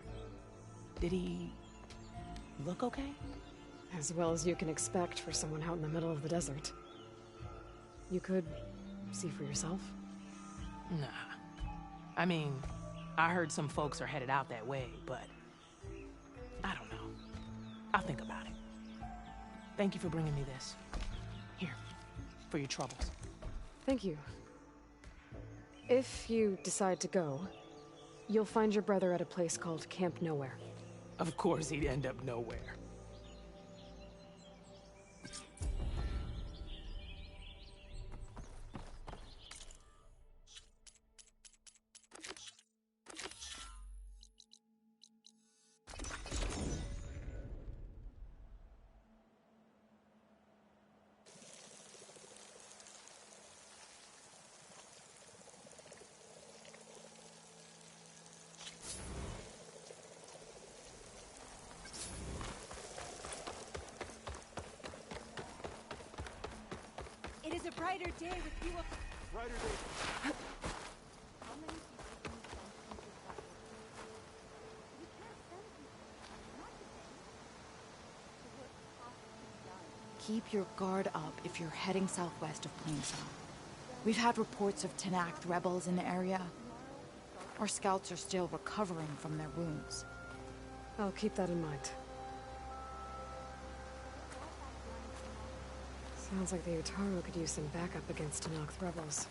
O: did he look okay?
F: As well as you can expect for someone out in the middle of the desert. You could see for yourself.
O: Nah. I mean, I heard some folks are headed out that way, but I don't know. I'll think about it. Thank you for bringing me this. Here, for your troubles.
F: Thank you. If you decide to go, you'll find your brother at a place called Camp Nowhere.
O: Of course he'd end up nowhere.
B: It is a brighter day with you up.
A: Brighter day.
S: Keep your guard up if you're heading southwest of Plainsong. We've had reports of Tenakth rebels in the area. Our scouts are still recovering from their wounds.
F: I'll keep that in mind. Sounds like the Utaru could use some backup against Tenakth rebels.